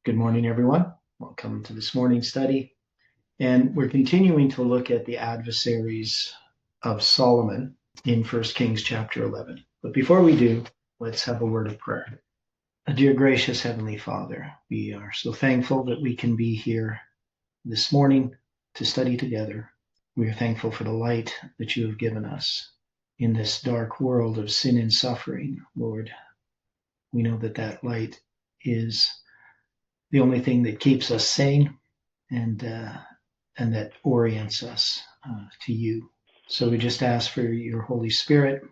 Good morning, everyone. Welcome to this morning study. And we're continuing to look at the adversaries of Solomon in 1 Kings chapter 11. But before we do, let's have a word of prayer. Dear gracious Heavenly Father, we are so thankful that we can be here this morning to study together. We are thankful for the light that you have given us in this dark world of sin and suffering, Lord. We know that that light is the only thing that keeps us sane and that orients us to you. So we just ask for your Holy Spirit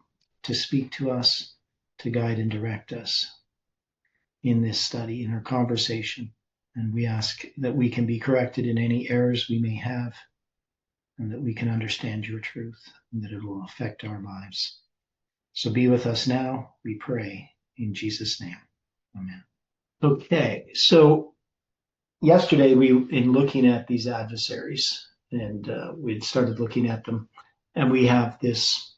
to speak to us, to guide and direct us in this study, in our conversation. And we ask that we can be corrected in any errors we may have, and that we can understand your truth, and that it will affect our lives. So be with us now, we pray, in Jesus' name. Amen. Okay, so yesterday in looking at these adversaries, and we'd started looking at them, and we have this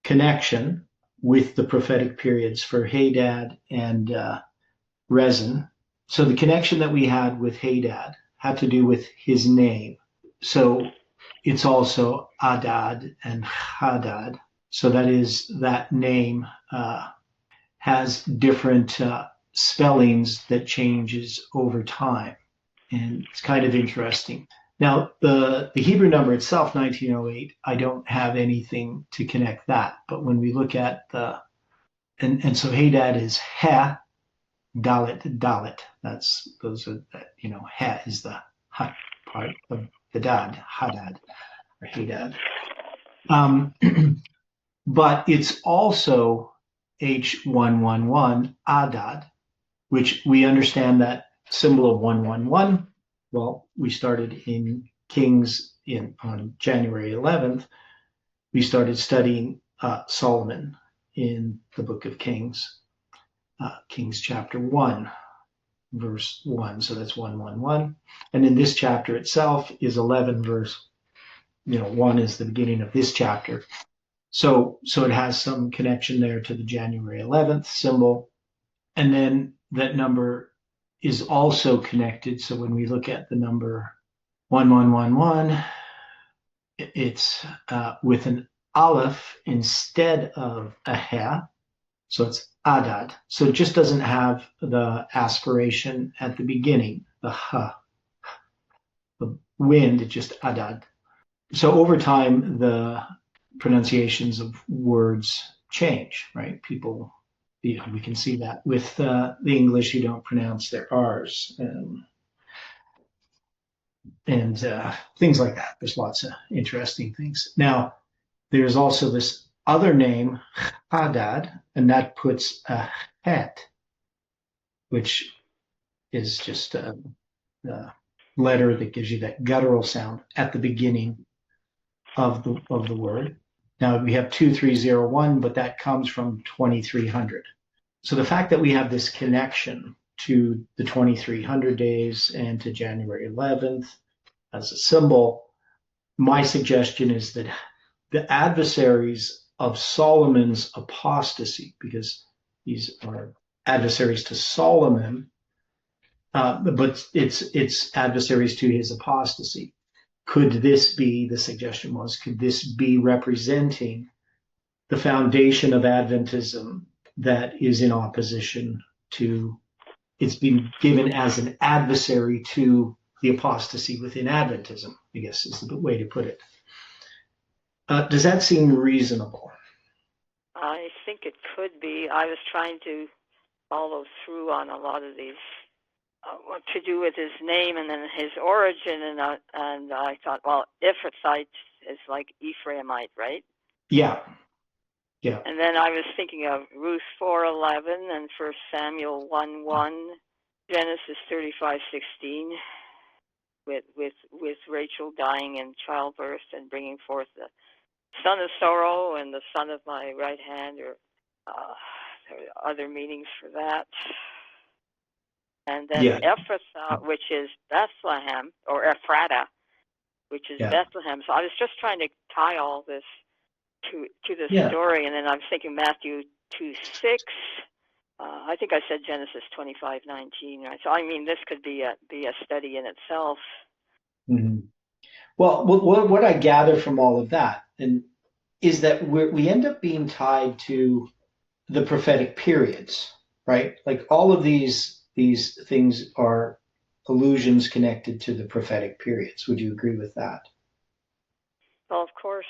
connection with the prophetic periods for Hadad and Rezon. So the connection that we had with Hadad had to do with his name. So it's also Adad and Hadad. So that is, that name has different spellings that changes over time. And it's kind of interesting. Now, the Hebrew number itself, 1908, I don't have anything to connect that. But when we look at and so Hadad is He, Dalet, Dalet. Those are, He is the Ha part of the Dad, Hadad, or Hadad. But it's also H111, Adad, which we understand that symbol of 111. Well, we started in Kings on January 11th. We started studying Solomon in the book of Kings, Kings chapter 1, verse 1. So that's 111. And in this chapter itself is 11 verse, 1 is the beginning of this chapter. So it has some connection there to the January 11th symbol. And then that number is also connected. So when we look at the number 1111, it's with an aleph instead of a he. So it's Adad. So it just doesn't have the aspiration at the beginning, the ha, the wind, it's just Adad. So over time, the pronunciations of words change, right? People, we can see that with the English, you don't pronounce their R's and things like that. There's lots of interesting things. Now, there's also this other name, Hadad, and that puts a het, which is just the letter that gives you that guttural sound at the beginning of the word. Now we have 2301, but that comes from 2300. So the fact that we have this connection to the 2300 days and to January 11th as a symbol, my suggestion is that the adversaries of Solomon's apostasy, because these are adversaries to Solomon, but it's adversaries to his apostasy. Could this be, the suggestion was, could this be representing the foundation of Adventism that is in opposition to, it's been given as an adversary to the apostasy within Adventism, I guess is the way to put it. Does that seem reasonable? I think it could be. I was trying to follow through on a lot of these, what to do with his name and then his origin, and I thought, well, Ephrathite is like Ephraimite, right? Yeah. And then I was thinking of Ruth 4:11 and 1 Samuel 1:1, Genesis 35:16, with Rachel dying in childbirth and bringing forth the son of sorrow and the son of my right hand, or there are other meanings for that. And then Ephrathah, which is Bethlehem, or Ephrata, which is Bethlehem. So I was just trying to tie all this to the story, and then I'm thinking Matthew 2:6 I think I said Genesis 25:19, right? So I mean, this could be a study in itself. Mm-hmm. Well, what I gather from all of that is that we end up being tied to the prophetic periods, right? Like all of these things are allusions connected to the prophetic periods. Would you agree with that? Well, of course.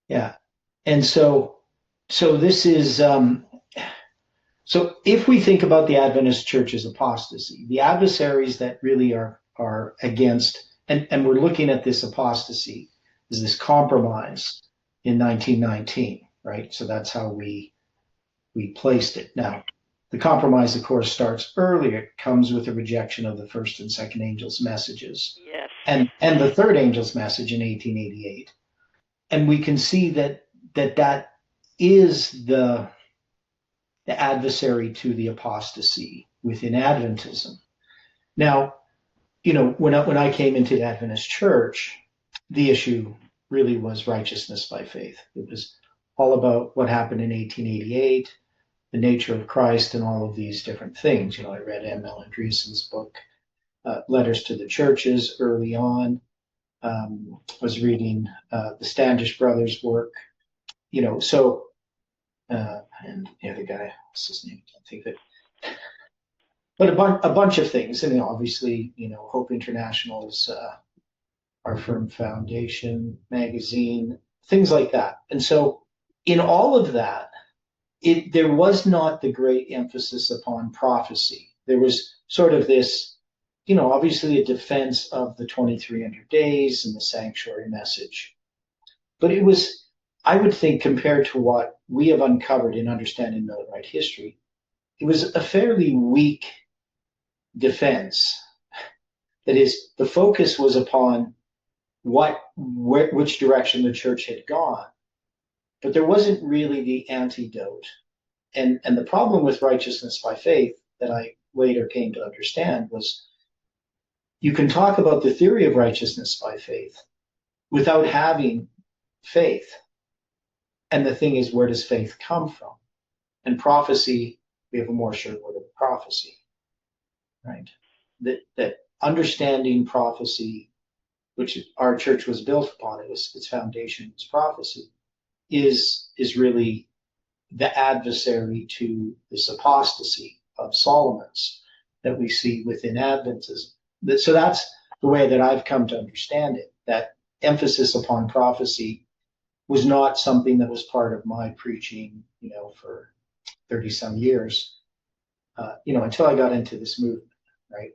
Yeah. And so this is so if we think about the Adventist Church as apostasy, the adversaries that really are against, and we're looking at this apostasy is this compromise in 1919, right? So that's how we placed it. Now, the compromise, of course, starts earlier. It comes with the rejection of the first and second angel's messages, Yes. and the third angel's message in 1888. And we can see that is the adversary to the apostasy within Adventism. Now, when I came into the Adventist Church, the issue really was righteousness by faith. It was all about what happened in 1888, the nature of Christ, and all of these different things. I read M.L. Andreessen's book, Letters to the Churches, early on. Was reading the Standish brothers' work, so, and the other guy, what's his name? I can't think of it. But a bunch of things, and obviously, Hope International's Our Firm Foundation magazine, things like that. And so, in all of that, there was not the great emphasis upon prophecy. There was sort of this, obviously a defense of the 2300 days and the sanctuary message. But it was, I would think, compared to what we have uncovered in understanding Millerite history, it was a fairly weak defense. That is, the focus was upon which direction the church had gone, but there wasn't really the antidote. And the problem with righteousness by faith that I later came to understand was you can talk about the theory of righteousness by faith without having faith. And the thing is, where does faith come from? And prophecy, we have a more sure word of prophecy, right? That understanding prophecy, which our church was built upon, its foundation was prophecy, is really the adversary to this apostasy of Solomon's that we see within Adventism. So that's the way that I've come to understand it, that emphasis upon prophecy was not something that was part of my preaching, for 30 some years, until I got into this movement, right?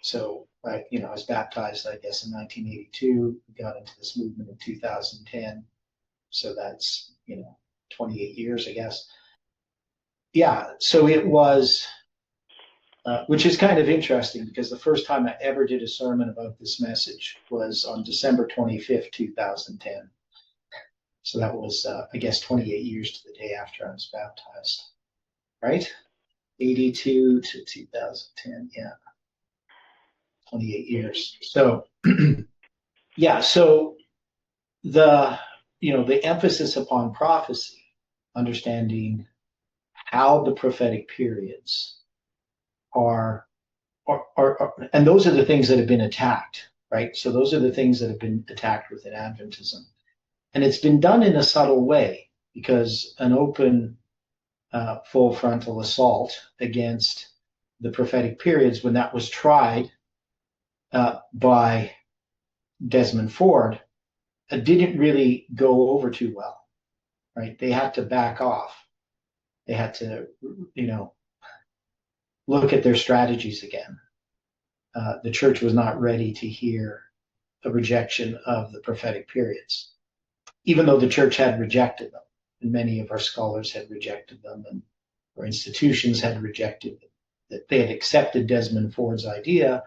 So, I was baptized, I guess, in 1982, got into this movement in 2010. So that's, 28 years, I guess. Yeah, so it was, which is kind of interesting because the first time I ever did a sermon about this message was on December 25th, 2010. So that was, I guess, 28 years to the day after I was baptized, right? 82 to 2010, yeah. 28 years. So, yeah, so the emphasis upon prophecy, understanding how the prophetic periods are, and those are the things that have been attacked, right? So those are the things that have been attacked within Adventism. And it's been done in a subtle way because an open, full frontal assault against the prophetic periods, when that was tried by Desmond Ford, didn't really go over too well, right? They had to back off. They had to, look at their strategies again. The church was not ready to hear a rejection of the prophetic periods, even though the church had rejected them, and many of our scholars had rejected them, and our institutions had rejected them. That they had accepted Desmond Ford's idea,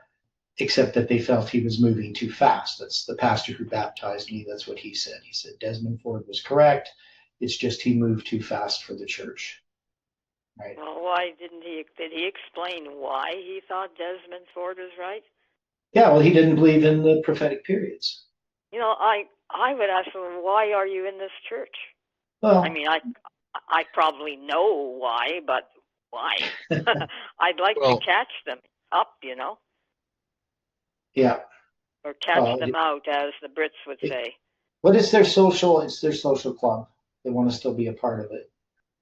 except that they felt he was moving too fast. That's the pastor who baptized me. That's what he said. He said Desmond Ford was correct. It's just he moved too fast for the church. Right. Well, why did he explain why he thought Desmond Ford was right? Yeah, well, he didn't believe in the prophetic periods. I would ask him, why are you in this church? Well, I mean, I probably know why, but Why? I'd like to catch them up, Yeah. or catch them out, as the Brits would say. What is their social? It's their social club. They want to still be a part of it.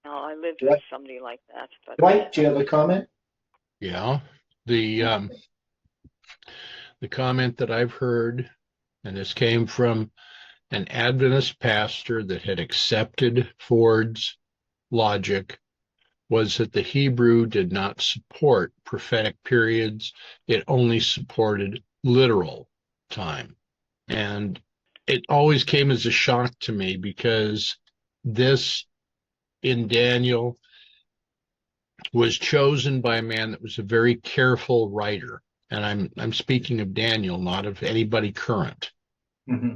No, I lived with somebody like that. But Dwight, do you have a comment? Yeah. The comment that I've heard, and this came from an Adventist pastor that had accepted Ford's logic, was that the Hebrew did not support prophetic periods. It only supported literal time. And it always came as a shock to me, because this in Daniel was chosen by a man that was a very careful writer. And I'm speaking of Daniel, not of anybody current. Mm-hmm.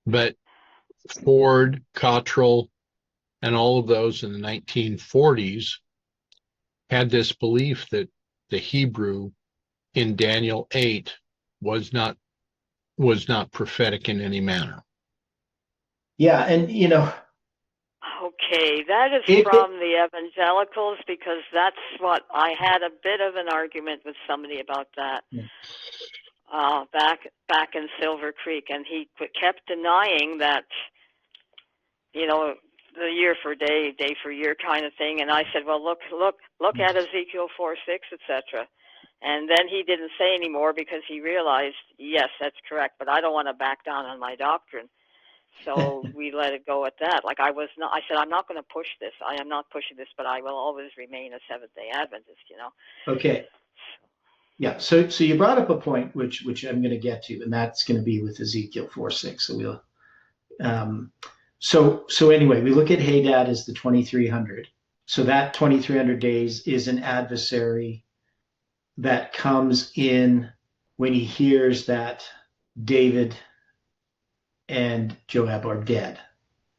But Ford, Cottrell, and all of those in the 1940s had this belief that the Hebrew in Daniel 8 was not prophetic in any manner. Yeah, and Okay, that is from the evangelicals, because that's what I had a bit of an argument with somebody about that. Yeah. Back in Silver Creek, and he kept denying that, the year for day, day for year kind of thing. And I said, well, look at Ezekiel 4:6, etc. And then he didn't say anymore, because he realized, yes, that's correct, but I don't want to back down on my doctrine. So we let it go at that. I said, I'm not going to push this. I am not pushing this, but I will always remain a Seventh-day Adventist, Okay. Yeah. So you brought up a point which I'm going to get to, and that's going to be with Ezekiel 4:6. So we'll. So anyway, we look at Hadad as the 2300. So that 2300 days is an adversary that comes in when he hears that David and Joab are dead,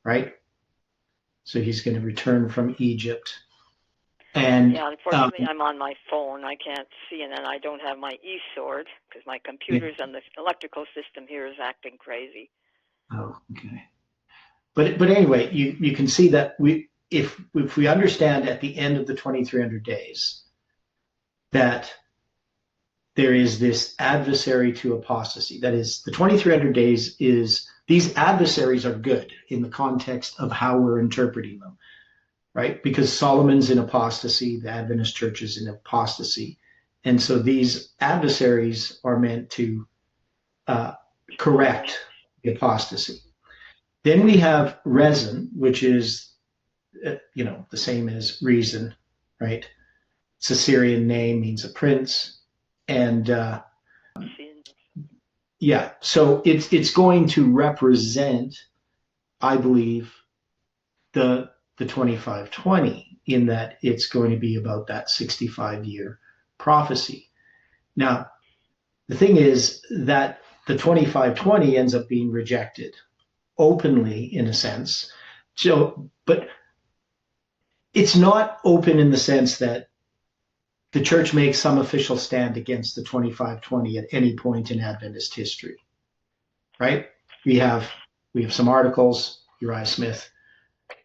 right? So he's going to return from Egypt. And yeah, unfortunately, I'm on my phone. I can't see, and then I don't have my e-sword, because my computer's on the electrical system here is acting crazy. Oh, okay. But anyway, you can see that if we understand at the end of the 2300 days that there is this adversary to apostasy. That is, the 2300 days is, these adversaries are good in the context of how we're interpreting them, right? Because Solomon's in apostasy, the Adventist church is in apostasy. And so these adversaries are meant to correct the apostasy. Then we have Rezon, which is, the same as reason, right? It's a Syrian name, means a prince. And so it's going to represent, I believe, the 2520, in that it's going to be about that 65-year prophecy. Now, the thing is that the 2520 ends up being rejected openly, in a sense. So, but it's not open in the sense that the church makes some official stand against the 2520 at any point in Adventist history, right? We have some articles. Uriah Smith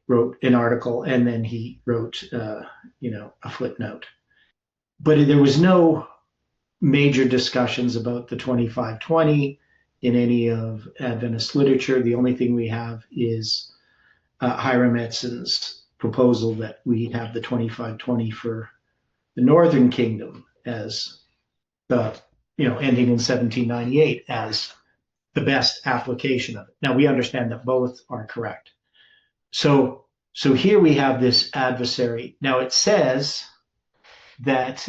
wrote an article, and then he wrote, a footnote. But there was no major discussions about the 2520 in any of Adventist literature. The only thing we have is Hiram Edson's proposal that we have the 2520 for the Northern Kingdom as ending in 1798 as the best application of it. Now we understand that both are correct. So here we have this adversary. Now it says that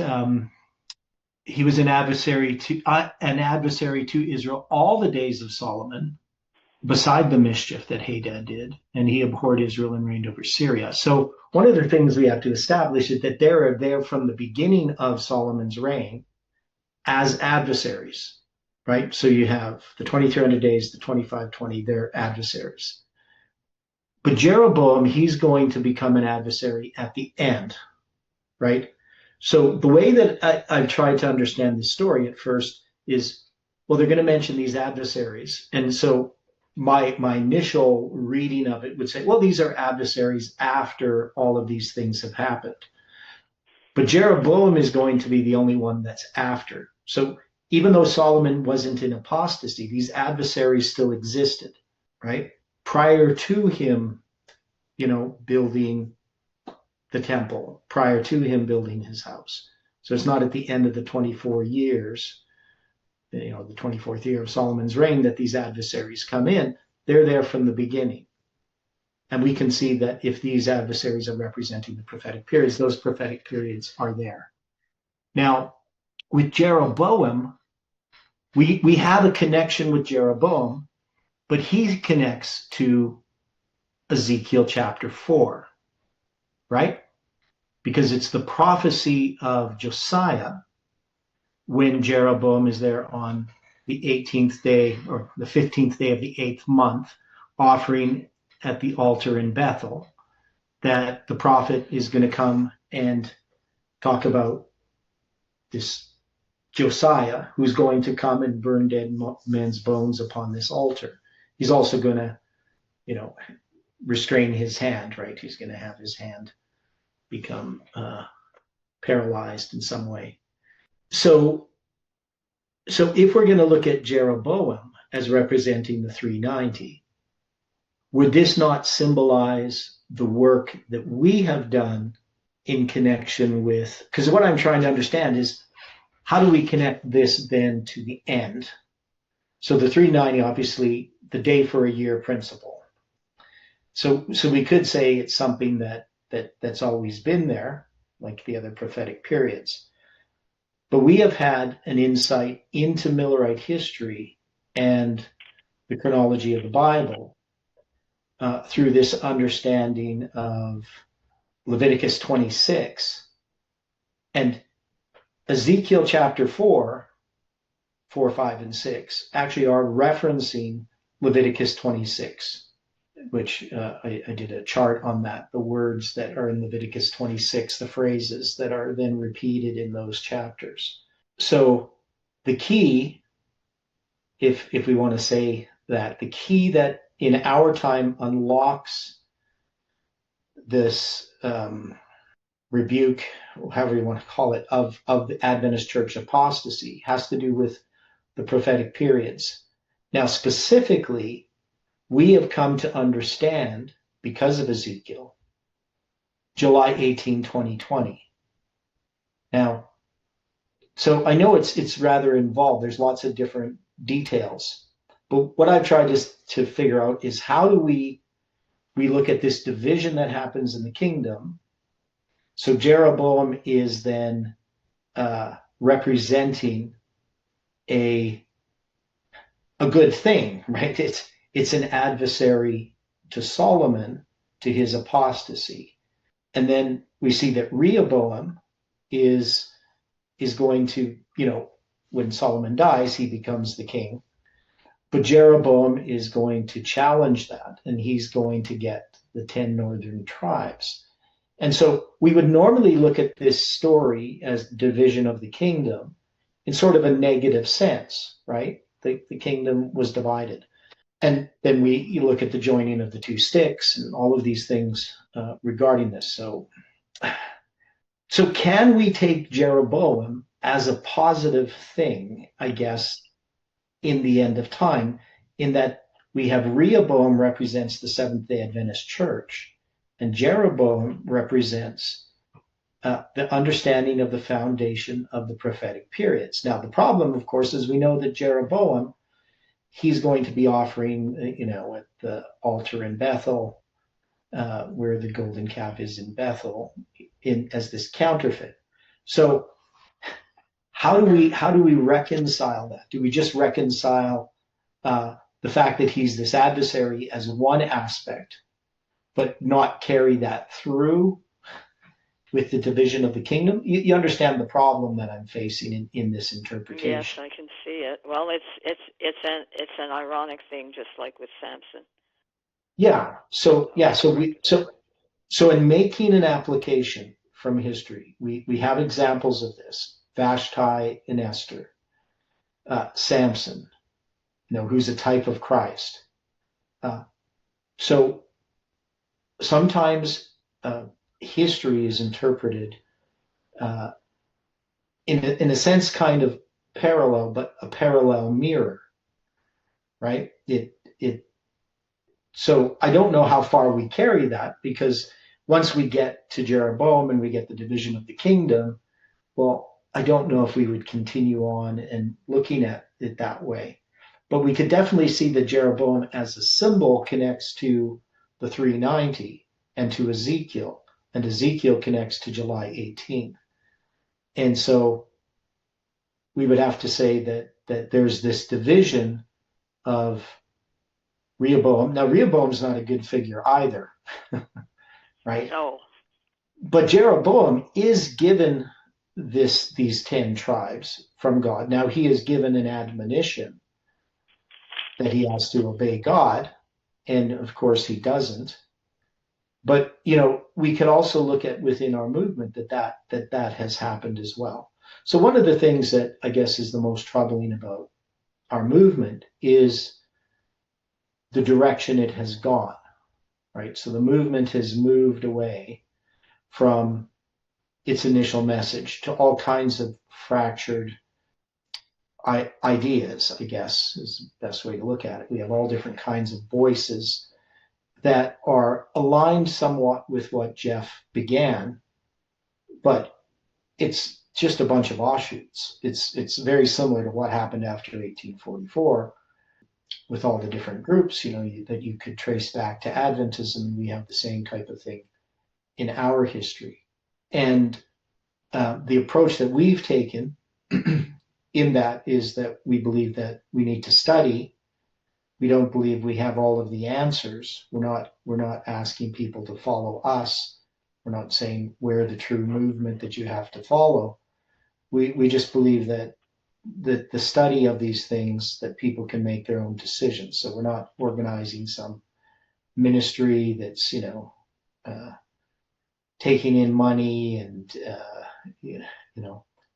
he was an adversary to Israel all the days of Solomon, beside the mischief that Hadad did, and he abhorred Israel and reigned over Syria. So one of the things we have to establish is that they're there from the beginning of Solomon's reign as adversaries, right? So you have the 2300 days, the 2520, they're adversaries. But Jeroboam, he's going to become an adversary at the end, right? So the way that I've tried to understand this story at first is, well, they're going to mention these adversaries. And so my initial reading of it would say, well, these are adversaries after all of these things have happened. But Jeroboam is going to be the only one that's after. So even though Solomon wasn't in apostasy, these adversaries still existed, right? Prior to him, building the temple, prior to him building his house. So it's not at the end of the 24 years, the 24th year of Solomon's reign, that these adversaries come in. They're there from the beginning. And we can see that if these adversaries are representing the prophetic periods, those prophetic periods are there. Now, with Jeroboam, we have a connection with Jeroboam, but he connects to Ezekiel chapter 4, right? Because it's the prophecy of Josiah when Jeroboam is there on the 18th day or the 15th day of the 8th month, offering at the altar in Bethel, that the prophet is going to come and talk about this Josiah, who's going to come and burn dead men's bones upon this altar. He's also going to, restrain his hand, right? He's going to have his hand become paralyzed in some way. So if we're going to look at Jeroboam as representing the 390, would this not symbolize the work that we have done in connection with, because what I'm trying to understand is, how do we connect this then to the end? So the 390, obviously, the day for a year principle. So we could say it's something that's always been there, like the other prophetic periods. But we have had an insight into Millerite history and the chronology of the Bible through this understanding of Leviticus 26 and Ezekiel chapter 4, 5, and 6 actually are referencing Leviticus 26, which I did a chart on that, the words that are in Leviticus 26, the phrases that are then repeated in those chapters. So the key, if we want to say that, the key that in our time unlocks this rebuke, however you want to call it, of the Adventist church apostasy has to do with the prophetic periods. Now, specifically, we have come to understand, because of Ezekiel, July 18, 2020. Now, so I know it's rather involved. There's lots of different details. But what I've tried to figure out is, how do we look at this division that happens in the kingdom? So Jeroboam is then representing a good thing, right? It's an adversary to Solomon, to his apostasy. And then we see that Rehoboam is going to, when Solomon dies, he becomes the king. But Jeroboam is going to challenge that, and he's going to get the 10 northern tribes. And so we would normally look at this story as division of the kingdom in sort of a negative sense, right? The kingdom was divided. And then you look at the joining of the two sticks and all of these things regarding this. So can we take Jeroboam as a positive thing, I guess, in the end of time, in that we have Rehoboam represents the Seventh-day Adventist church, and Jeroboam represents the understanding of the foundation of the prophetic periods. Now, the problem, of course, is we know that Jeroboam, he's going to be offering, at the altar in Bethel, where the golden calf is in Bethel, as this counterfeit. So how do we reconcile that? Do we just reconcile the fact that he's this adversary as one aspect, but not carry that through with the division of the kingdom? You understand the problem that I'm facing in this interpretation. Yes, I can see it. Well, it's an ironic thing, just like with Samson. Yeah. So in making an application from history, we have examples of this: Vashti and Esther, Samson, who's a type of Christ. So sometimes history is interpreted in a sense, kind of parallel, but a parallel mirror, right? So I don't know how far we carry that, because once we get to Jeroboam and we get the division of the kingdom, well, I don't know if we would continue on and looking at it that way. But we could definitely see that Jeroboam as a symbol connects to the 390 and to Ezekiel, and Ezekiel connects to July 18th. And so we would have to say that there's this division of Rehoboam. Now, Rehoboam's not a good figure either, right? No. But Jeroboam is given these 10 tribes from God. Now, he is given an admonition that he has to obey God, and of course he doesn't. But, we can also look at within our movement that has happened as well. So one of the things that I guess is the most troubling about our movement is the direction it has gone, right? So the movement has moved away from its initial message to all kinds of fractured ideas, I guess is the best way to look at it. We have all different kinds of voices that are aligned somewhat with what Jeff began, but it's just a bunch of offshoots. It's very similar to what happened after 1844 with all the different groups, that you could trace back to Adventism. We have the same type of thing in our history. And the approach that we've taken in that is that we believe that we need to study. We don't believe we have all of the answers. We're not asking people to follow us. We're not saying we're the true movement that you have to follow. We just believe that the study of these things, that people can make their own decisions. So we're not organizing some ministry that's taking in money and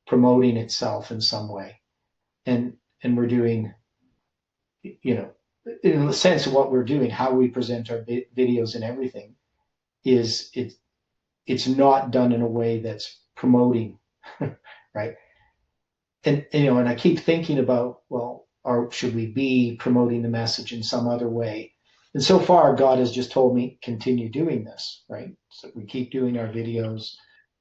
promoting itself in some way, and we're doing in the sense of what we're doing, how we present our videos and everything is it's not done in a way that's promoting, right? And I keep thinking about, well, should we be promoting the message in some other way? And so far, God has just told me, continue doing this, right? So we keep doing our videos.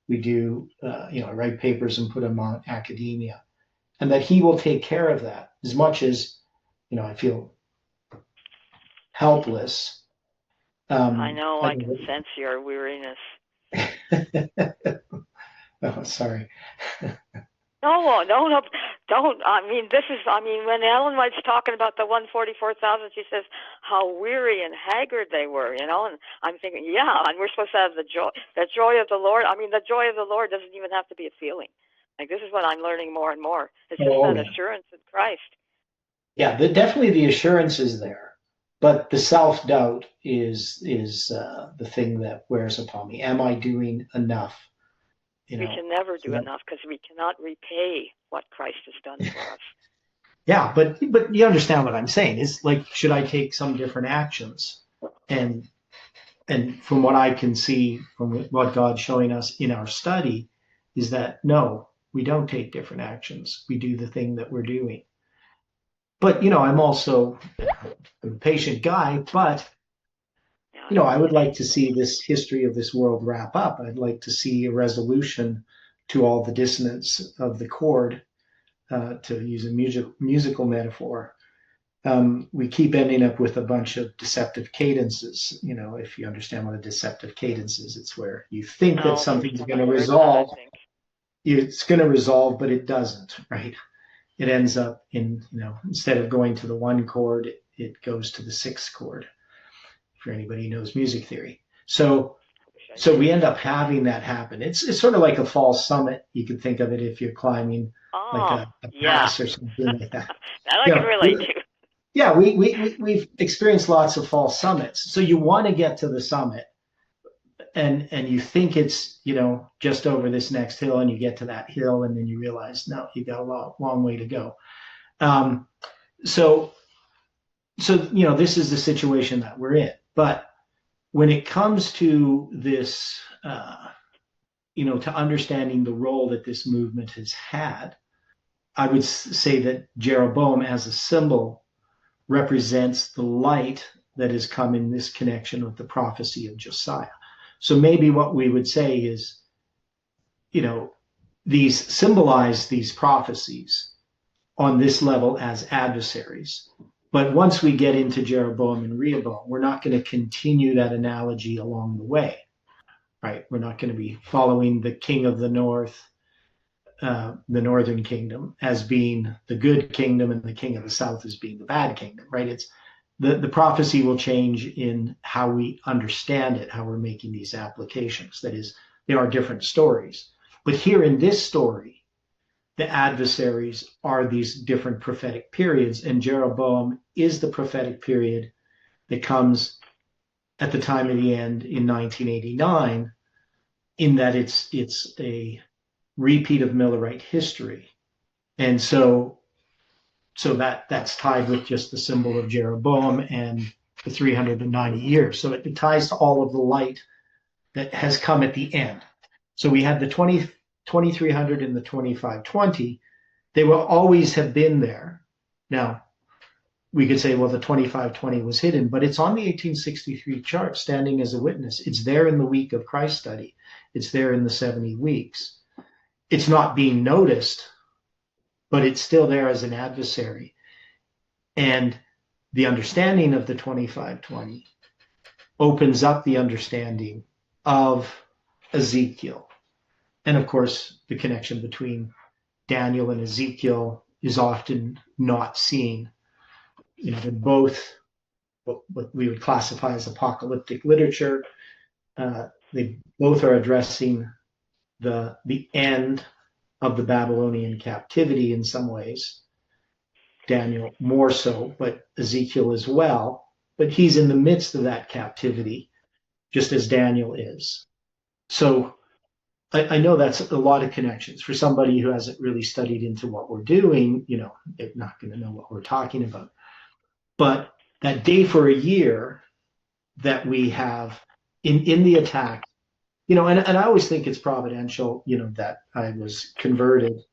We do, I write papers and put them on academia, and that he will take care of that. As much as, I feel helpless. I know, I can sense your weariness. Oh, sorry. No, don't. When Ellen White's talking about the 144,000, she says how weary and haggard they were, and I'm thinking, yeah, and we're supposed to have the joy of the Lord. The joy of the Lord doesn't even have to be a feeling. Like, this is what I'm learning more and more. It's just that assurance in Christ. Yeah, definitely the assurance is there, but the self-doubt is the thing that wears upon me. Am I doing enough? We can never do enough, because we cannot repay what Christ has done for us. Yeah, but you understand what I'm saying. It's like, should I take some different actions? And from what I can see, from what God's showing us in our study, is that no, we don't take different actions. We do the thing that we're doing. But I'm also a patient guy, but I would like to see this history of this world wrap up. I'd like to see a resolution to all the dissonance of the chord, to use a musical metaphor. We keep ending up with a bunch of deceptive cadences. If you understand what a deceptive cadence is, it's where you think that something's going to resolve. It's going to resolve, but it doesn't, right? It ends up in, instead of going to the one chord, it goes to the sixth chord. For anybody who knows music theory. So we end up having that happen. It's sort of like a false summit. You could think of it if you're climbing like a pass or something like that. That I can relate to. Yeah, we've experienced lots of false summits. So you want to get to the summit, and you think it's just over this next hill, and you get to that hill, and then you realize, no, you got a long way to go. So this is the situation that we're in. But when it comes to this to understanding the role that this movement has had, I would say that Jeroboam as a symbol represents the light that has come in this connection with the prophecy of Josiah. So maybe what we would say is, these symbolize these prophecies on this level as adversaries. But once we get into Jeroboam and Rehoboam, we're not going to continue that analogy along the way, right? We're not going to be following the king of the north, the northern kingdom, as being the good kingdom and the king of the south as being the bad kingdom, right? It's the prophecy will change in how we understand it, how we're making these applications. That is, there are different stories. But here in this story, the adversaries are these different prophetic periods, and Jeroboam is the prophetic period that comes at the time of the end in 1989, in that it's a repeat of Millerite history. And so that's tied with just the symbol of Jeroboam and the 390 years. So it ties to all of the light that has come at the end. So we had the 2300 and the 2520. They will always have been there. Now, we could say, well, the 2520 was hidden, but it's on the 1863 chart standing as a witness. It's there in the week of Christ study. It's there in the 70 weeks. It's not being noticed, but it's still there as an adversary. And the understanding of the 2520 opens up the understanding of Ezekiel. And of course, the connection between Daniel and Ezekiel is often not seen. They're both what we would classify as apocalyptic literature. They both are addressing the end of the Babylonian captivity in some ways. Daniel more so, but Ezekiel as well. But he's in the midst of that captivity, just as Daniel is. So I know that's a lot of connections. For somebody who hasn't really studied into what we're doing, they're not going to know what we're talking about. But that day for a year that we have in the attack, and I always think it's providential, that I was converted,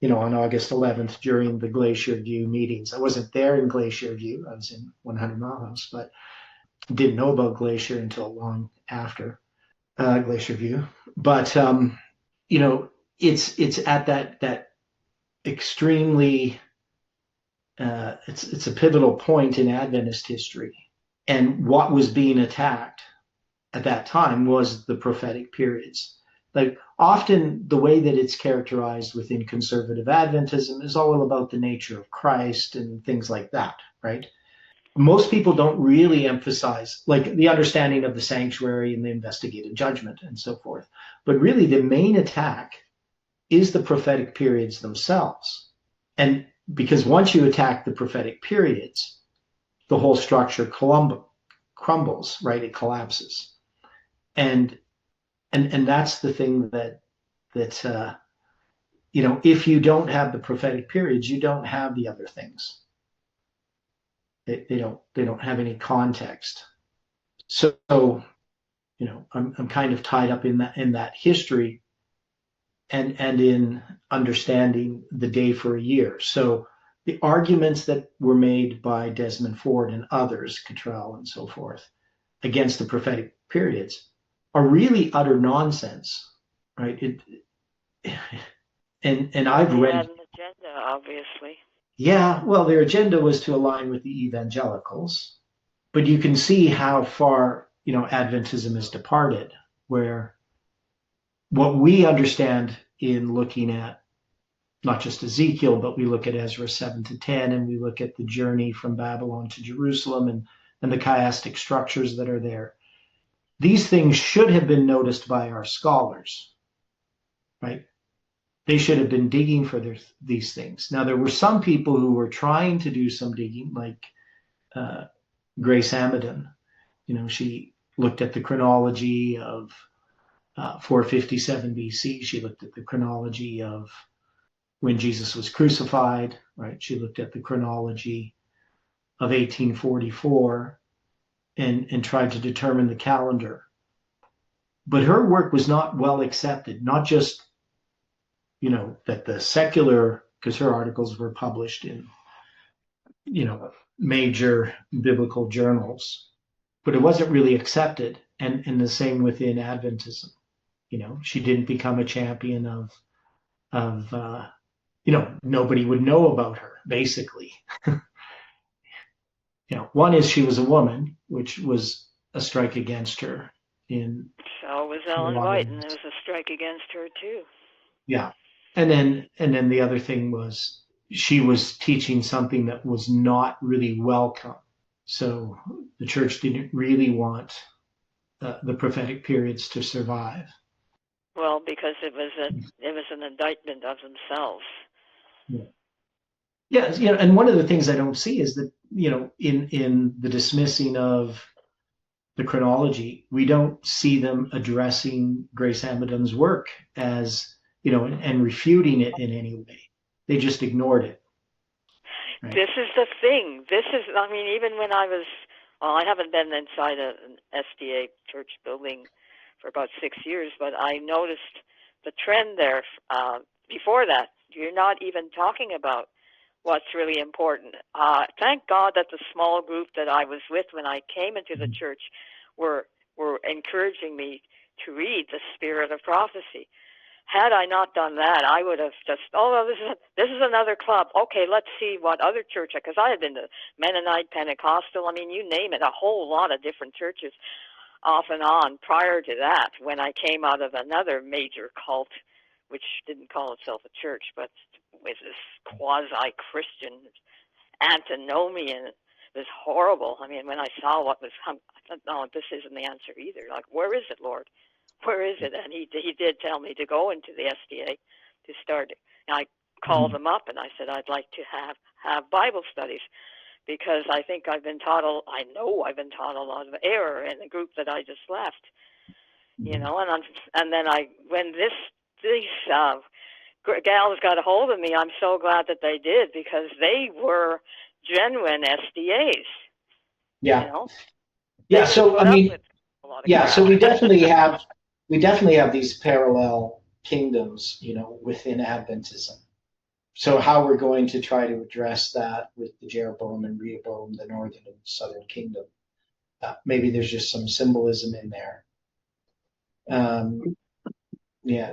on August 11th during the Glacier View meetings. I wasn't there in Glacier View. I was in 100 Mile House, but didn't know about Glacier until long after Glacier View. But, it's at that extremely, it's a pivotal point in Adventist history. And what was being attacked at that time was the prophetic periods. Like often the way that it's characterized within conservative Adventism is all about the nature of Christ and things like that, right? Most people don't really emphasize like the understanding of the sanctuary and the investigative judgment and so forth. But really the main attack is the prophetic periods themselves. And because once you attack the prophetic periods, the whole structure crumbles, right? It collapses. And that's the thing that if you don't have the prophetic periods, you don't have the other things. They don't have any context. So I'm kind of tied up in that history and in understanding the day for a year. So the arguments that were made by Desmond Ford and others, Cottrell and so forth, against the prophetic periods are really utter nonsense, right? And I've read an agenda, obviously. Yeah, well, their agenda was to align with the evangelicals, but you can see how far Adventism has departed, where what we understand in looking at not just Ezekiel, but we look at Ezra 7-10, and we look at the journey from Babylon to Jerusalem and the chiastic structures that are there. These things should have been noticed by our scholars, right? They should have been digging for these things. Now, there were some people who were trying to do some digging, like Grace Amadon. She looked at the chronology of 457 BC. She looked at the chronology of when Jesus was crucified, right? She looked at the chronology of 1844 and tried to determine the calendar. But her work was not well accepted, not just, that the secular, because her articles were published in, major biblical journals, but it wasn't really accepted. And the same within Adventism. She didn't become a champion of nobody would know about her, basically. One is she was a woman, which was a strike against her in So was Ellen White, and there was a strike against her too. Yeah. And then the other thing was she was teaching something that was not really welcome. So the church didn't really want the prophetic periods to survive. Well, because it was an indictment of themselves. Yeah, and one of the things I don't see is that, in the dismissing of the chronology, we don't see them addressing Grace Amidon's work as, and refuting it in any way. They just ignored it. Right? This is the thing. Even when I haven't been inside an SDA church building for about 6 years, but I noticed the trend there. Before that, you're not even talking about what's really important. Thank God that the small group that I was with when I came into the church were encouraging me to read the Spirit of Prophecy. Had I not done that, I would have just, this is another club. Okay, let's see what other church, because I had been to Mennonite, Pentecostal, you name it, a whole lot of different churches off and on prior to that, when I came out of another major cult, which didn't call itself a church, but with this quasi-Christian antinomian. It was horrible. When I saw what was, I thought, no, this isn't the answer either. Like, where is it, Lord? Where is it? And he did tell me to go into the SDA to start. And I called him up and I said, I'd like to have Bible studies, because I think I know I've been taught a lot of error in the group that I just left. And then when these gals got a hold of me, I'm so glad that they did, because they were genuine SDAs. Yeah. Yeah. So so we definitely have these parallel kingdoms, within Adventism. So how we're going to try to address that with the Jeroboam and Rehoboam, the northern and southern kingdom. Maybe there's just some symbolism in there.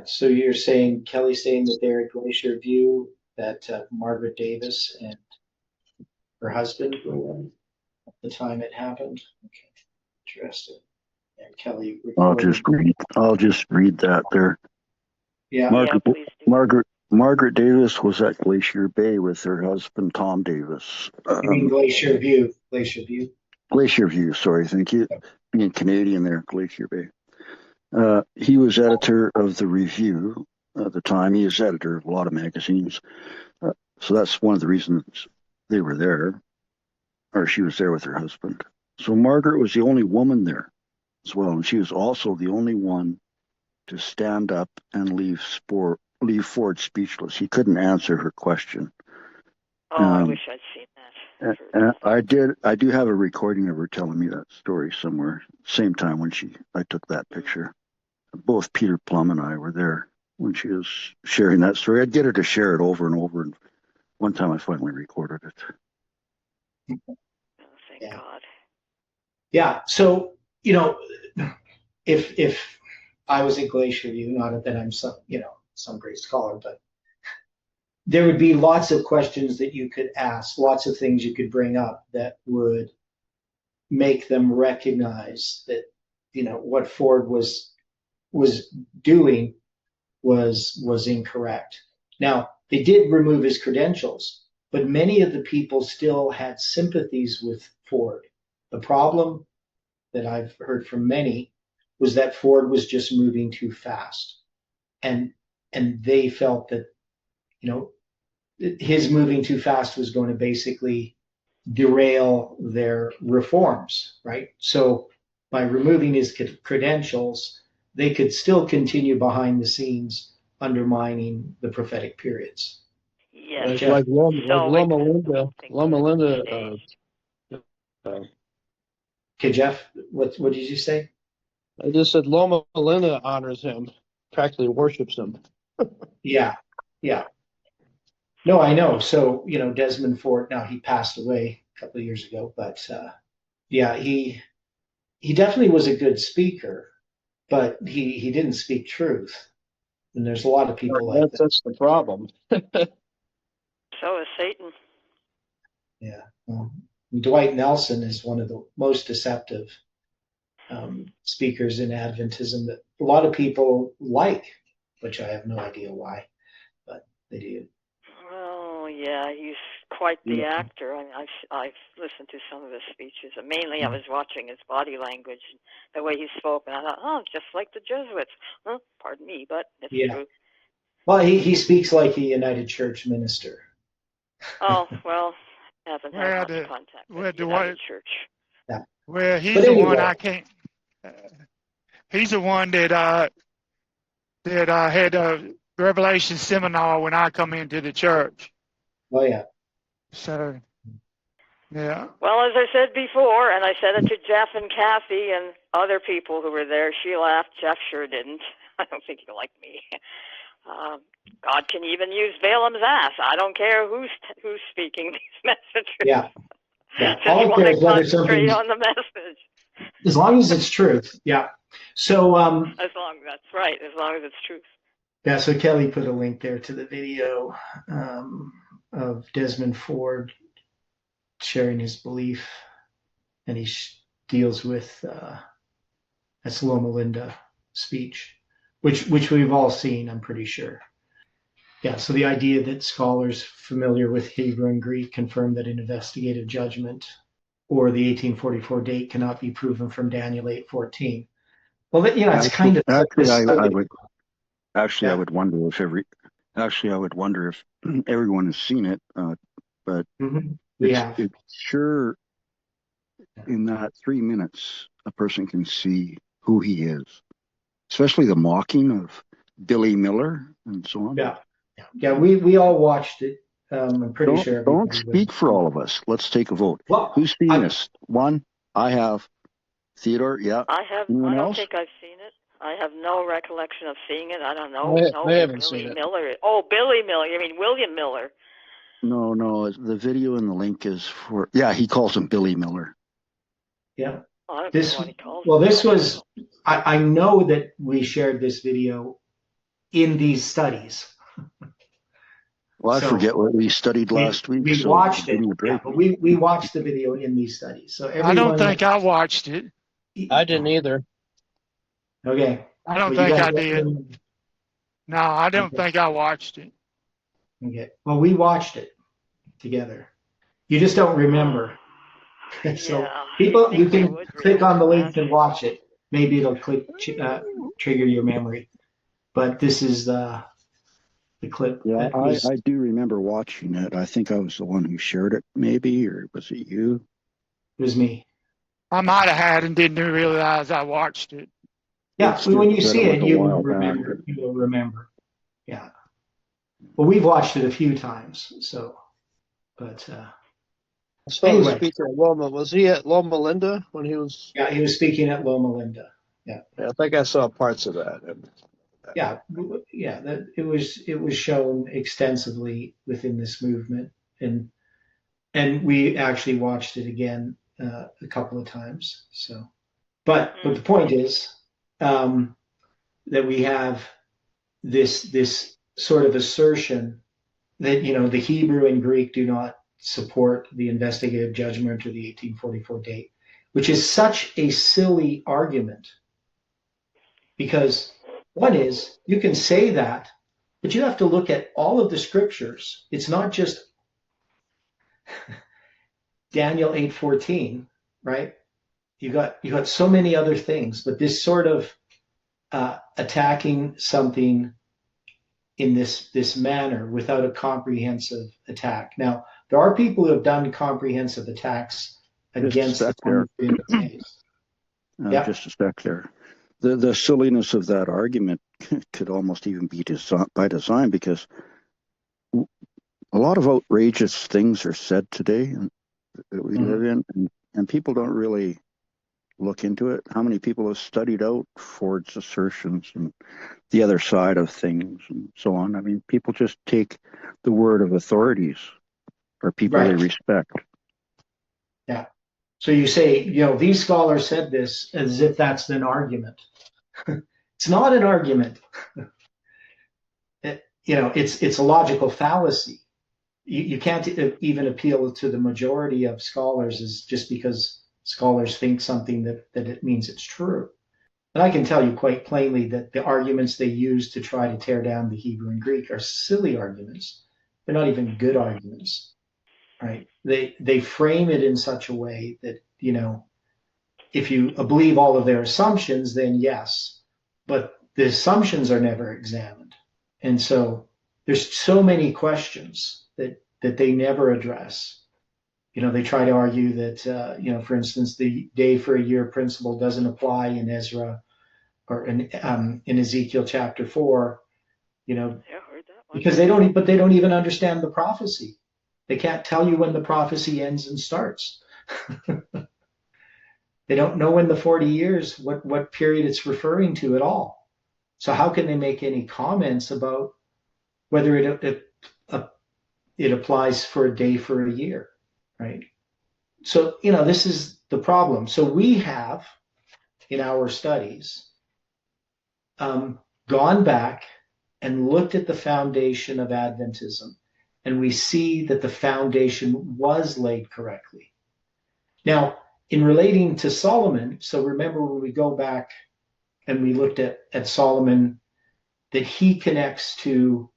So you're saying, Kelly's saying that they're at Glacier View, that Margaret Davis and her husband were at the time it happened. Okay, interesting. And Kelly, I'll just read that there. Yeah. Margaret Davis was at Glacier Bay with her husband Tom Davis. You mean Glacier View? Glacier View. Sorry, thank you. Being Canadian there, Glacier Bay. He was editor of the Review at the time. He was editor of a lot of magazines. So that's one of the reasons they were there, or she was there with her husband. So Margaret was the only woman there as well, and she was also the only one to stand up and leave Ford speechless. He couldn't answer her question. I wish I'd seen that. I do have a recording of her telling me that story somewhere. Same time when I took that picture. Both Peter Plum and I were there when she was sharing that story. I'd get her to share it over and over, and one time I finally recorded it. Thank God. Yeah. So, if I was at Glacier View, not that I'm some great scholar, but there would be lots of questions that you could ask, lots of things you could bring up that would make them recognize that, what Ford was doing was incorrect. Now, they did remove his credentials, but many of the people still had sympathies with Ford. The problem that I've heard from many was that Ford was just moving too fast. And they felt that, his moving too fast was going to basically derail their reforms, right? So by removing his credentials, they could still continue behind the scenes undermining the prophetic periods. Yes. Like Loma Linda. Okay, Jeff, what did you say? I just said Loma Linda honors him, practically worships him. Yeah, yeah. No, I know. So, Desmond Ford, now he passed away a couple of years ago, but yeah, he definitely was a good speaker, but he didn't speak truth. And there's a lot of people like that. That's the problem. So is Satan. Yeah. Dwight Nelson is one of the most deceptive speakers in Adventism that a lot of people like, which I have no idea why, but they do. Oh, yeah, he's quite the actor. I've listened to some of his speeches, and mainly I was watching his body language, the way he spoke, and I thought, oh, just like the Jesuits. Huh? Pardon me, but it's true. Well, he speaks like a United Church minister. Oh, well, haven't had much contact with the United Church. Yeah. Well, he's the one I can't. He's the one that had a Revelation seminar when I come into the church. Oh yeah. So, yeah. Well, as I said before, and I said it to Jeff and Kathy and other people who were there, she laughed. Jeff sure didn't. I don't think he liked me. God can even use Balaam's ass. I don't care who's speaking these messages. Yeah. Just want to concentrate on the message. As long as it's truth. Yeah. So as long as it's truth. Yeah, so Kelly put a link there to the video of Desmond Ford sharing his belief, and he deals with that's Loma Linda speech, which we've all seen, I'm pretty sure. Yeah, so the idea that scholars familiar with Hebrew and Greek confirm that an investigative judgment or the 1844 date cannot be proven from Daniel 8:14. Well, it's kind of I would wonder if everyone has seen it, but it's sure in that 3 minutes a person can see who he is, especially the mocking of Billy Miller and so on. Yeah. We all watched it. I'm pretty sure. Don't speak for all of us. Let's take a vote. Well, who's seen this? One, I have. Theodore, yeah. I have. Anyone I don't else? think I've seen it. I have no recollection of seeing it. I don't know. I haven't seen it. Miller. Oh, Billy Miller. You mean William Miller? No. The video and the link is for. Yeah, he calls him Billy Miller. Yeah. I this was. I know that we shared this video in these studies. Well, I forget what we studied last week. We watched it. Yeah, but we watched the video in these studies. So I don't think I watched it. I didn't either. Okay. I don't think I did. No, I don't think I watched it. Okay. Well, we watched it together. You just don't remember. So people, you can click on the link and watch it. Maybe it'll trigger your memory. But this is the clip. Yeah, I do remember watching it. I think I was the one who shared it, maybe, or was it you? It was me. I might have had and didn't realize I watched it. Yeah, when you see it, you will remember. You will remember. Yeah. Well, we've watched it a few times, so. But anyway, speaker of Loma, was he at Loma Linda when he was? Yeah, he was speaking at Loma Linda. Yeah. I think I saw parts of that. Yeah. It was shown extensively within this movement, and we actually watched it again a couple of times. So, but the point is that we have this sort of assertion that the Hebrew and Greek do not support the investigative judgment or the 1844 date, which is such a silly argument, because one is you can say that, but you have to look at all of the scriptures. It's not just Daniel 8:14, right? You got so many other things, but this sort of attacking something in this manner without a comprehensive attack. Now, there are people who have done comprehensive attacks against the Just a sec there. The silliness of that argument could almost even be by design, because a lot of outrageous things are said today that we live in, and people don't really look into it? How many people have studied out Ford's assertions and the other side of things and so on? I mean, people just take the word of authorities or people they respect. Yeah. So you say, these scholars said this as if that's an argument. It's not an argument. It's a logical fallacy. You can't even appeal to the majority of scholars as just because scholars think something that it means it's true. And I can tell you quite plainly that the arguments they use to try to tear down the Hebrew and Greek are silly arguments. They're not even good arguments, right? They frame it in such a way that, if you believe all of their assumptions, then yes, but the assumptions are never examined. And so there's so many questions that they never address. They try to argue that, for instance, the day for a year principle doesn't apply in Ezra or in Ezekiel chapter 4, Yeah, heard that one. because they don't even understand the prophecy. They can't tell you when the prophecy ends and starts. They don't know in the 40 years what period it's referring to at all. So how can they make any comments about whether it applies for a day for a year, right? So, this is the problem. So we have, in our studies, gone back and looked at the foundation of Adventism, and we see that the foundation was laid correctly. Now, in relating to Solomon, so remember when we go back and we looked at Solomon, that he connects to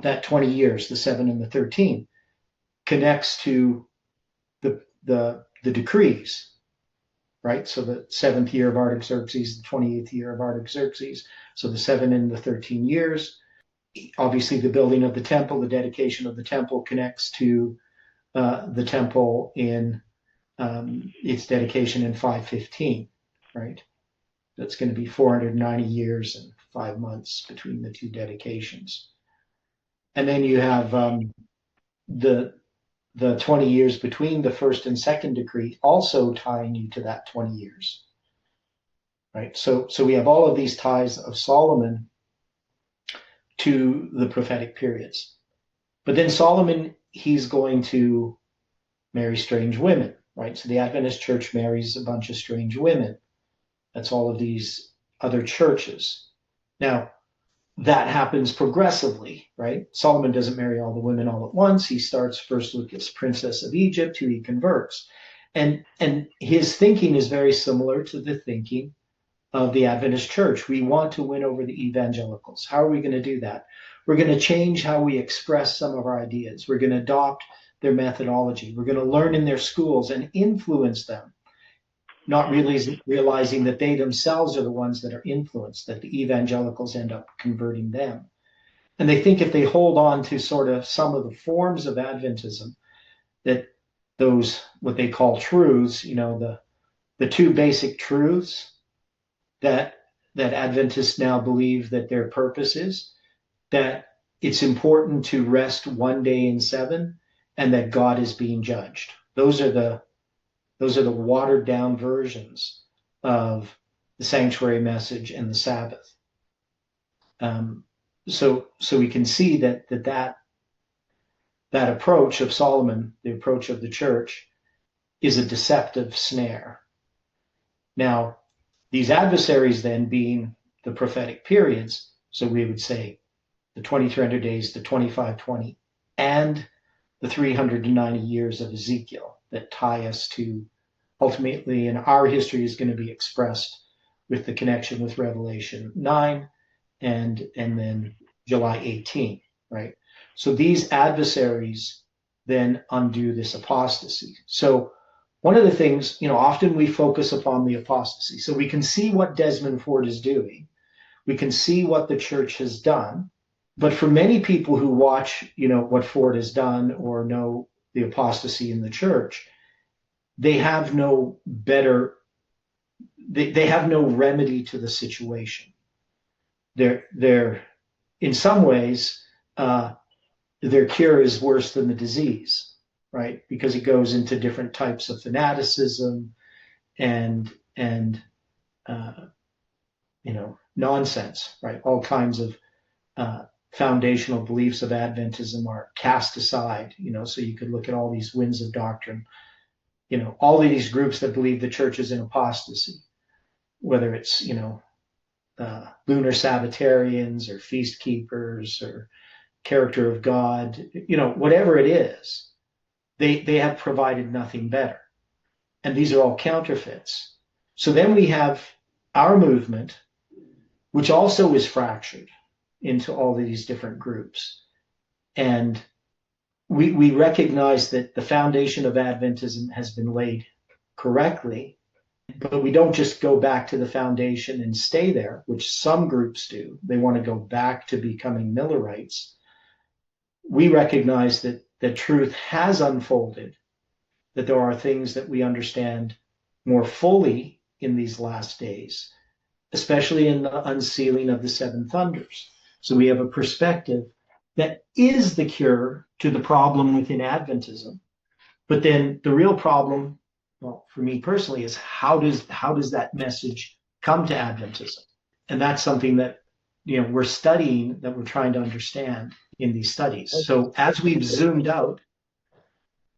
that 20 years, the 7 and the 13, connects to the decrees, right? So the 7th year of Artaxerxes, the 28th year of Artaxerxes, so the 7 and the 13 years. Obviously, the building of the temple, the dedication of the temple connects to the temple in its dedication in 515, right? That's going to be 490 years and 5 months between the two dedications. And then you have the 20 years between the first and second decree also tying you to that 20 years, right? So we have all of these ties of Solomon to the prophetic periods. But then Solomon, he's going to marry strange women, right? So the Adventist church marries a bunch of strange women. That's all of these other churches. Now, that happens progressively, right? Solomon doesn't marry all the women all at once. He starts first with this princess of Egypt who he converts. And his thinking is very similar to the thinking of the Adventist church. We want to win over the evangelicals. How are we going to do that? We're going to change how we express some of our ideas. We're going to adopt their methodology. We're going to learn in their schools and influence them, not realizing that they themselves are the ones that are influenced, that the evangelicals end up converting them. And they think if they hold on to sort of some of the forms of Adventism, that those, what they call truths, the two basic truths that Adventists now believe that their purpose is, that it's important to rest one day in 7 and that God is being judged. Those are the watered down versions of the sanctuary message and the Sabbath. So we can see that approach of Solomon, the approach of the church, is a deceptive snare. Now, these adversaries then being the prophetic periods, so we would say the 2300 days, the 2520, and the 390 years of Ezekiel that tie us to, ultimately, and our history is going to be expressed with the connection with Revelation 9 and then July 18, right? So these adversaries then undo this apostasy. So one of the things, often we focus upon the apostasy. So we can see what Desmond Ford is doing. We can see what the church has done. But for many people who watch, what Ford has done or know the apostasy in the church, they have no better, they have no remedy to the situation. They're in some ways, their cure is worse than the disease, right? Because it goes into different types of fanaticism and and nonsense, right? All kinds of foundational beliefs of Adventism are cast aside, so you could look at all these winds of doctrine, all of these groups that believe the church is in apostasy, whether it's, lunar Sabbatarians or feast keepers or character of God, whatever it is, they have provided nothing better. And these are all counterfeits. So then we have our movement, which also is fractured into all these different groups. And we recognize that the foundation of Adventism has been laid correctly, but we don't just go back to the foundation and stay there, which some groups do. They want to go back to becoming Millerites. We recognize that the truth has unfolded, that there are things that we understand more fully in these last days, especially in the unsealing of the seven thunders. So we have a perspective that is the cure to the problem within Adventism. But then the real problem, well, for me personally, is how does that message come to Adventism? And that's something that we're studying, that we're trying to understand in these studies. So as we've zoomed out,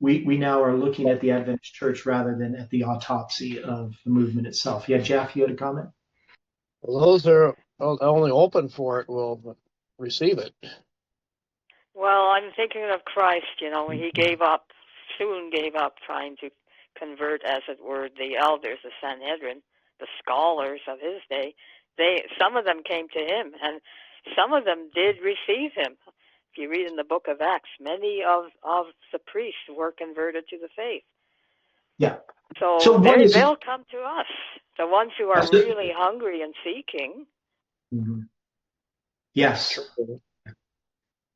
we now are looking at the Adventist church rather than at the autopsy of the movement itself. Yeah, Jeff, you had a comment? Well, those are only open for it will receive it. Well, I'm thinking of Christ, when he soon gave up trying to convert, as it were, the elders, the Sanhedrin, the scholars of his day. Some of them came to him, and some of them did receive him. If you read in the book of Acts, many of the priests were converted to the faith. Yeah. So they'll come to us, the ones who are really hungry and seeking. Mm-hmm. Yes.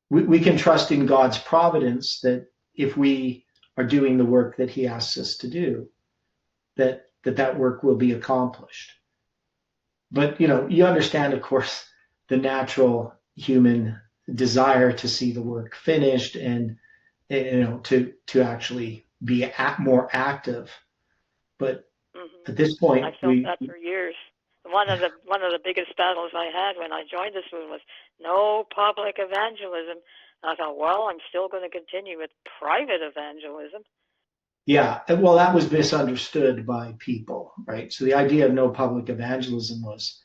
We can trust in God's providence that if we are doing the work that he asks us to do, that work will be accomplished. But, you understand, of course, the natural human desire to see the work finished and, to actually be more active. But at this point, I felt that for years. One of the biggest battles I had when I joined this movement was no public evangelism. And I thought, well, I'm still going to continue with private evangelism. Yeah, well, that was misunderstood by people, right? So the idea of no public evangelism was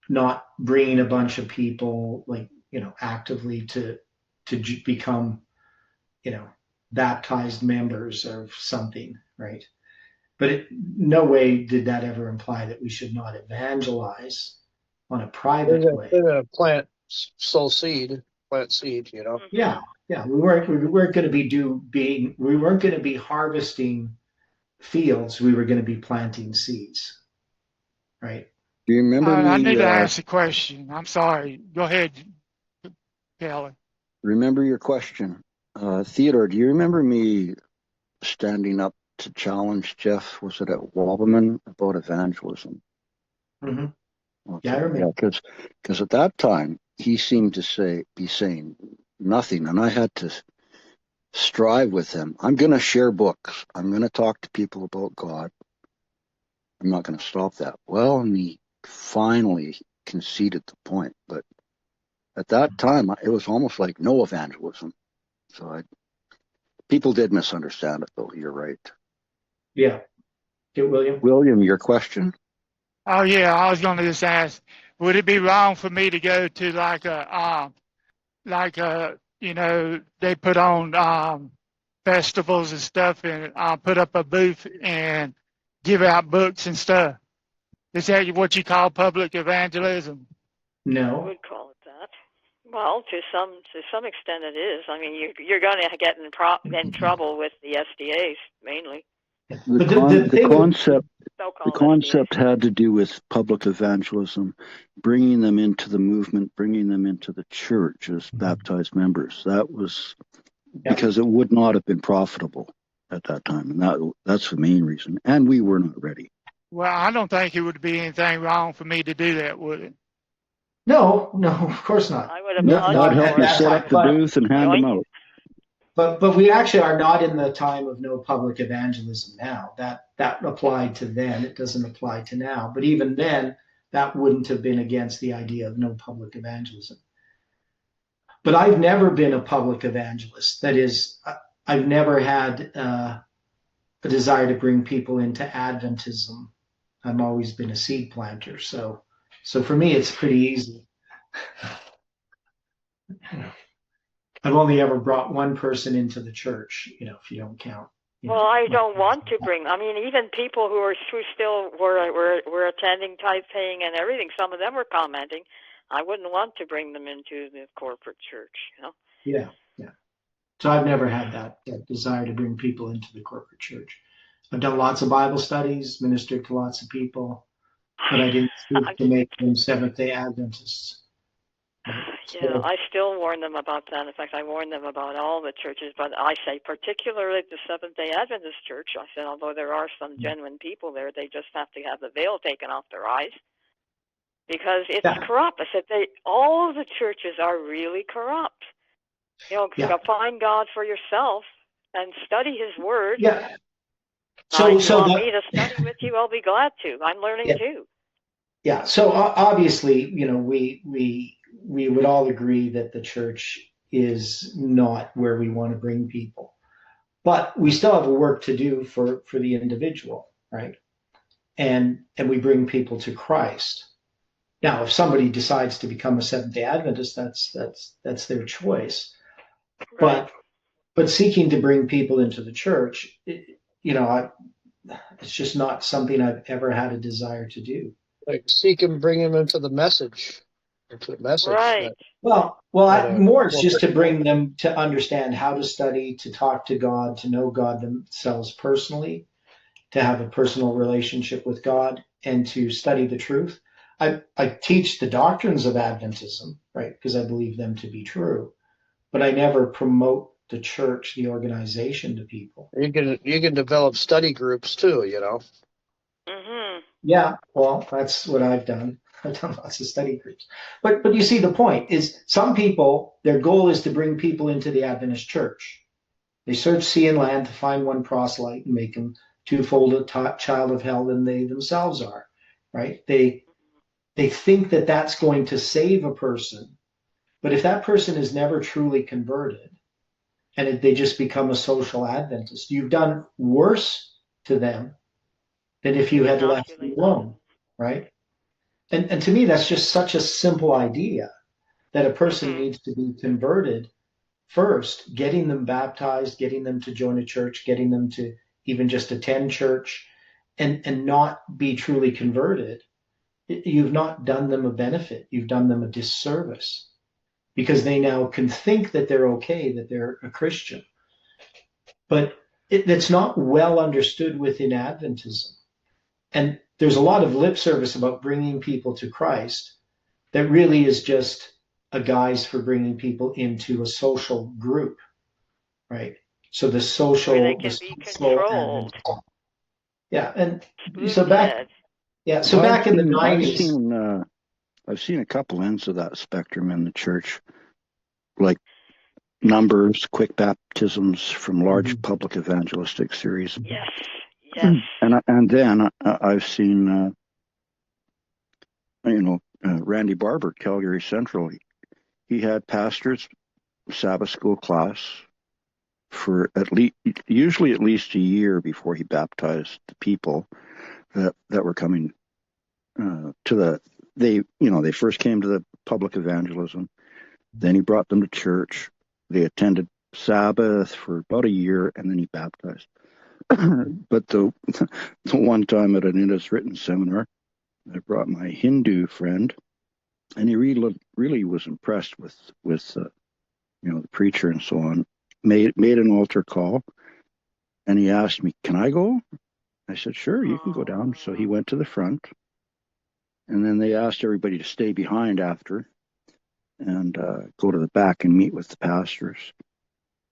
not bringing a bunch of people, actively to become, baptized members of something, right? But no way did that ever imply that we should not evangelize on a private way. Plant seed. Yeah. We weren't going to be harvesting fields. We were going to be planting seeds, right? Do you remember I need to ask a question. I'm sorry. Go ahead, Kelly. Remember your question. Theodore, do you remember me standing up to challenge Jeff, was it at Wabaman, about evangelism? Mm-hmm. Okay. Yeah, I remember. Because at that time, he seemed to be saying nothing, and I had to strive with him. I'm going to share books. I'm going to talk to people about God. I'm not going to stop that. Well, and he finally conceded the point, but at that time, it was almost like no evangelism. So people did misunderstand it, though. You're right. Yeah. Okay, William. William, your question? Oh, yeah, I was going to just ask, would it be wrong for me to go to they put on festivals and stuff and put up a booth and give out books and stuff? Is that what you call public evangelism? No. I would call it that. Well, to some extent it is. I mean, you're going to get in trouble with the SDAs mainly. The concept had to do with public evangelism, bringing them into the movement, bringing them into the church as baptized members. That was because it would not have been profitable at that time, and that's the main reason. And we were not ready. Well, I don't think it would be anything wrong for me to do that, would it? No, of course not. I would have I'd help you set up the booth and hand them out. But we actually are not in the time of no public evangelism now. That applied to then. It doesn't apply to now. But even then, that wouldn't have been against the idea of no public evangelism. But I've never been a public evangelist. That is, I've never had a desire to bring people into Adventism. I've always been a seed planter. So for me, it's pretty easy. I've only ever brought one person into the church, if you don't count. Well, I don't want to bring. I mean, even people who still were attending tithe paying and everything. Some of them were commenting. I wouldn't want to bring them into the corporate church. Yeah. So I've never had that desire to bring people into the corporate church. I've done lots of Bible studies, ministered to lots of people, but I didn't seek to make them Seventh-day Adventists. Yeah, I still warn them about that. In fact, I warn them about all the churches, but I say particularly the Seventh-day Adventist church. I said, although there are some genuine people there, they just have to have the veil taken off their eyes because it's corrupt. I said, all of the churches are really corrupt. Find God for yourself and study His Word. Yeah. So if you want me to study with you, I'll be glad to. I'm learning too. Yeah. So obviously, we would all agree that the church is not where we want to bring people, but we still have a work to do for the individual, right? And we bring people to Christ. Now, if somebody decides to become a Seventh-day Adventist, that's their choice. Right. But seeking to bring people into the church, it's just not something I've ever had a desire to do. Like seek and bring them into the message. Right. More it's just to bring them to understand how to study, to talk to God, to know God themselves personally, to have a personal relationship with God, and to study the truth. I teach the doctrines of Adventism, right, because I believe them to be true, but I never promote the church, the organization, to people. You can develop study groups too, Mm-hmm. Yeah, well, that's what I've done. I've done lots of study groups. But you see, the point is some people, their goal is to bring people into the Adventist church. They search sea and land to find one proselyte and make him twofold a child of hell than they themselves are, right? They think that that's going to save a person. But if that person is never truly converted and they just become a social Adventist, you've done worse to them than if you had left them alone, right? And to me, that's just such a simple idea that a person needs to be converted first, getting them baptized, getting them to join a church, getting them to even just attend church and not be truly converted. You've not done them a benefit. You've done them a disservice because they now can think that they're okay, that they're a Christian. But it's not well understood within Adventism. And there's a lot of lip service about bringing people to Christ that really is just a guise for bringing people into a social group, right? So the social, where they can be controlled. Yeah, and so back in the 90s. I've seen a couple ends of that spectrum in the church, like numbers, quick baptisms from large public evangelistic series. Yes. And then I've seen, Randy Barber, Calgary Central. He had pastors Sabbath school class for usually at least a year before he baptized the people that were coming they first came to the public evangelism. Then he brought them to church. They attended Sabbath for about a year, and then he baptized. But the one time at an It Is Written seminar, I brought my Hindu friend, and he really was impressed with the preacher and so on. Made an altar call, and he asked me, "Can I go?" I said, "Sure, you can go down." So he went to the front, and then they asked everybody to stay behind after and go to the back and meet with the pastors.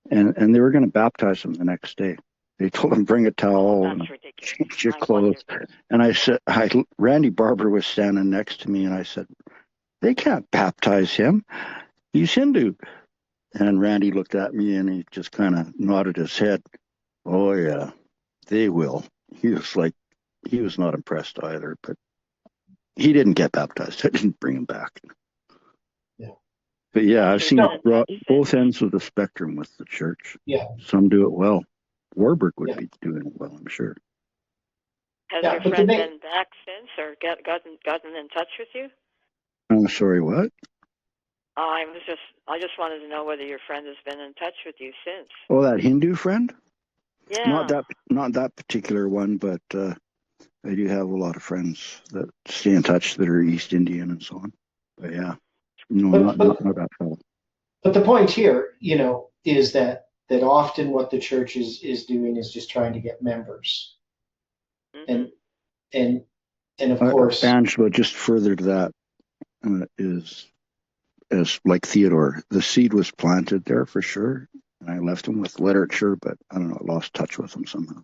And they were going to baptize him the next day. They told him, bring a towel and change your clothes. And I said, Randy Barber was standing next to me, and I said, they can't baptize him. He's Hindu. And Randy looked at me and he just kind of nodded his head. Oh, yeah, they will. He was not impressed either, but he didn't get baptized. I didn't bring him back. Yeah. But yeah, I've seen both ends of the spectrum with the church. Yeah. Some do it well. Warburg would be doing it well, I'm sure. Has your friend been back since, or gotten in touch with you? I'm sorry, what? I just wanted to know whether your friend has been in touch with you since. Oh, that Hindu friend? Yeah. Not that particular one, but I do have a lot of friends that stay in touch that are East Indian and so on. But yeah, not that fellow. But the point here, is that often what the church is doing is just trying to get members. Mm-hmm. And of course, Angela, just further to that is, as like Theodore, the seed was planted there for sure. And I left him with literature, but I don't know, I lost touch with him somehow.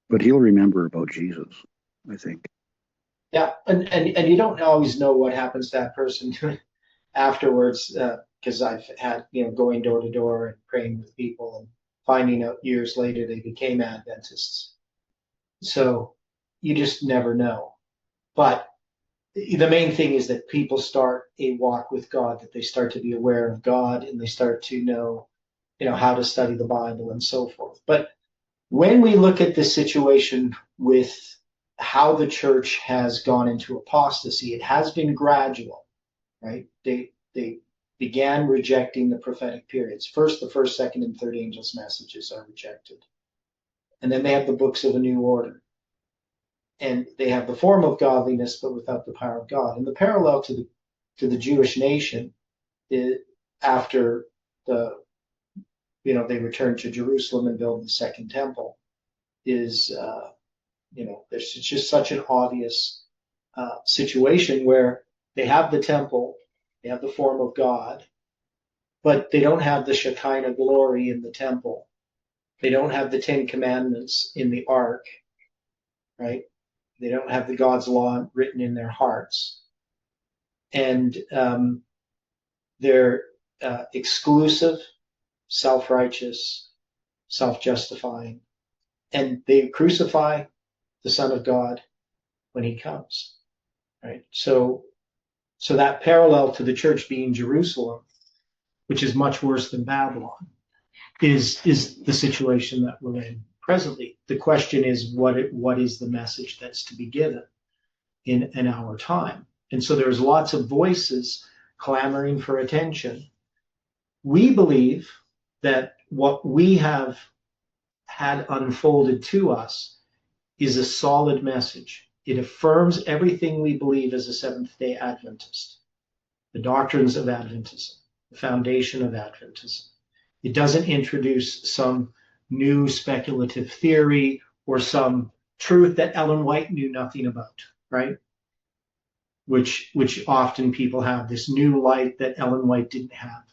But he'll remember about Jesus, I think. Yeah, and you don't always know what happens to that person afterwards, because I've had, going door to door and praying with people and finding out years later they became Adventists. So you just never know. But the main thing is that people start a walk with God, that they start to be aware of God and they start to know, how to study the Bible and so forth. But when we look at this situation with how the church has gone into apostasy, it has been gradual, right? They began rejecting the prophetic periods. First, the first, second, and third angels' messages are rejected. And then they have the books of a new order. And they have the form of godliness, but without the power of God. And the parallel to the Jewish nation is after they return to Jerusalem and build the second temple is, there's just such an obvious situation where they have the temple, they have the form of God, but they don't have the Shekinah glory in the temple. They don't have the Ten Commandments in the ark, right? They don't have the God's law written in their hearts. And they're exclusive, self-righteous, self-justifying. And they crucify the Son of God when he comes, right? So that parallel to the church being Jerusalem, which is much worse than Babylon, is the situation that we're in presently. The question is, what is the message that's to be given in our time? And so there's lots of voices clamoring for attention. We believe that what we have had unfolded to us is a solid message. It affirms everything we believe as a Seventh-day Adventist, the doctrines of Adventism, the foundation of Adventism. It doesn't introduce some new speculative theory or some truth that Ellen White knew nothing about, right? Which often people have, this new light that Ellen White didn't have.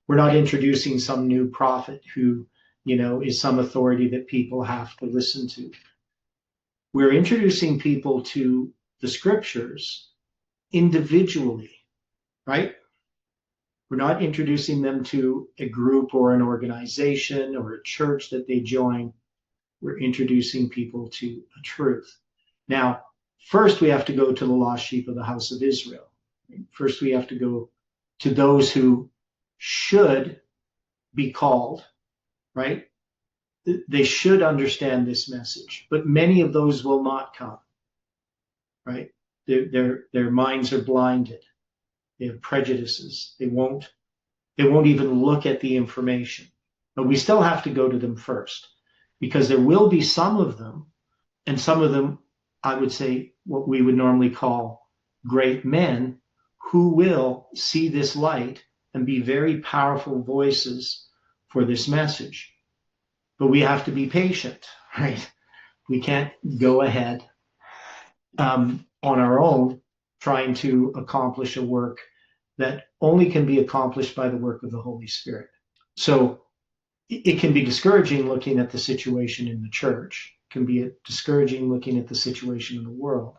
We're not introducing some new prophet who, is some authority that people have to listen to. We're introducing people to the scriptures individually, right? We're not introducing them to a group or an organization or a church that they join. We're introducing people to a truth. Now, first we have to go to the lost sheep of the house of Israel. First we have to go to those who should be called, right? They should understand this message, but many of those will not come, right? Their minds are blinded. They have prejudices. They won't even look at the information. But we still have to go to them first, because there will be some of them, and some of them, I would say, what we would normally call great men, who will see this light and be very powerful voices for this message. But we have to be patient, right? We can't go ahead on our own trying to accomplish a work that only can be accomplished by the work of the Holy Spirit. So it can be discouraging looking at the situation in the church. It can be discouraging looking at the situation in the world.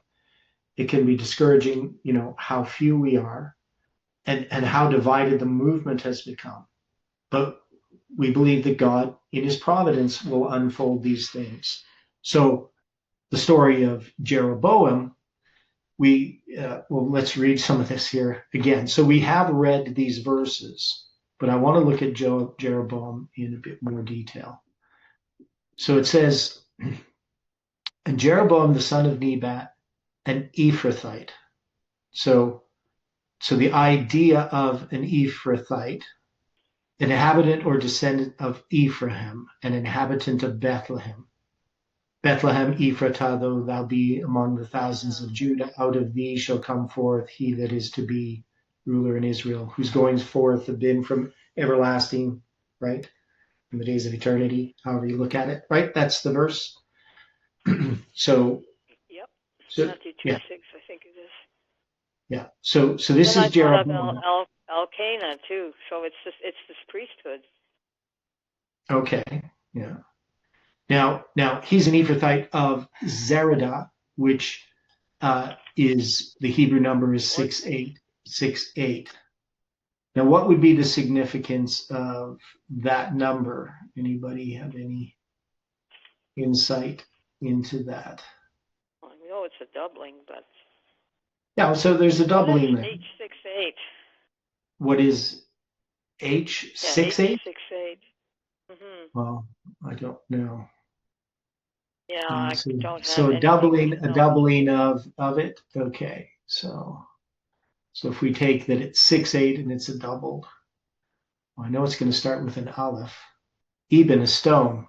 It can be discouraging, how few we are and how divided the movement has become. but we believe that God, in his providence, will unfold these things. So the story of Jeroboam, let's read some of this here again. So we have read these verses, but I want to look at Jeroboam in a bit more detail. So it says, and Jeroboam the son of Nebat, an Ephrathite. So the idea of an Ephrathite, an inhabitant or descendant of Ephraim, an inhabitant of Bethlehem. Bethlehem Ephratah, though thou be among the thousands of Judah, out of thee shall come forth he that is to be ruler in Israel, whose goings forth have been from everlasting, right? From the days of eternity, however you look at it, right? That's the verse. So, yep. So, Matthew 2:6, yeah. I think it is. Yeah. So this Then is Jeroboam. Elkanah too. So it's this priesthood. Okay. Yeah. Now he's an Ephrathite of Zeradah, which is the Hebrew number is 6868. Now, what would be the significance of that number? Anybody have any insight into that? Well, we know it's a doubling, but Yeah. So there's a doubling there. H68. What is H68? Yeah, H68. Mm-hmm. Well, I don't know. Yeah, I don't have so a doubling of it. Okay, so if we take that it's 6/8 and it's a doubled, well, I know it's going to start with an aleph. Eben, a stone.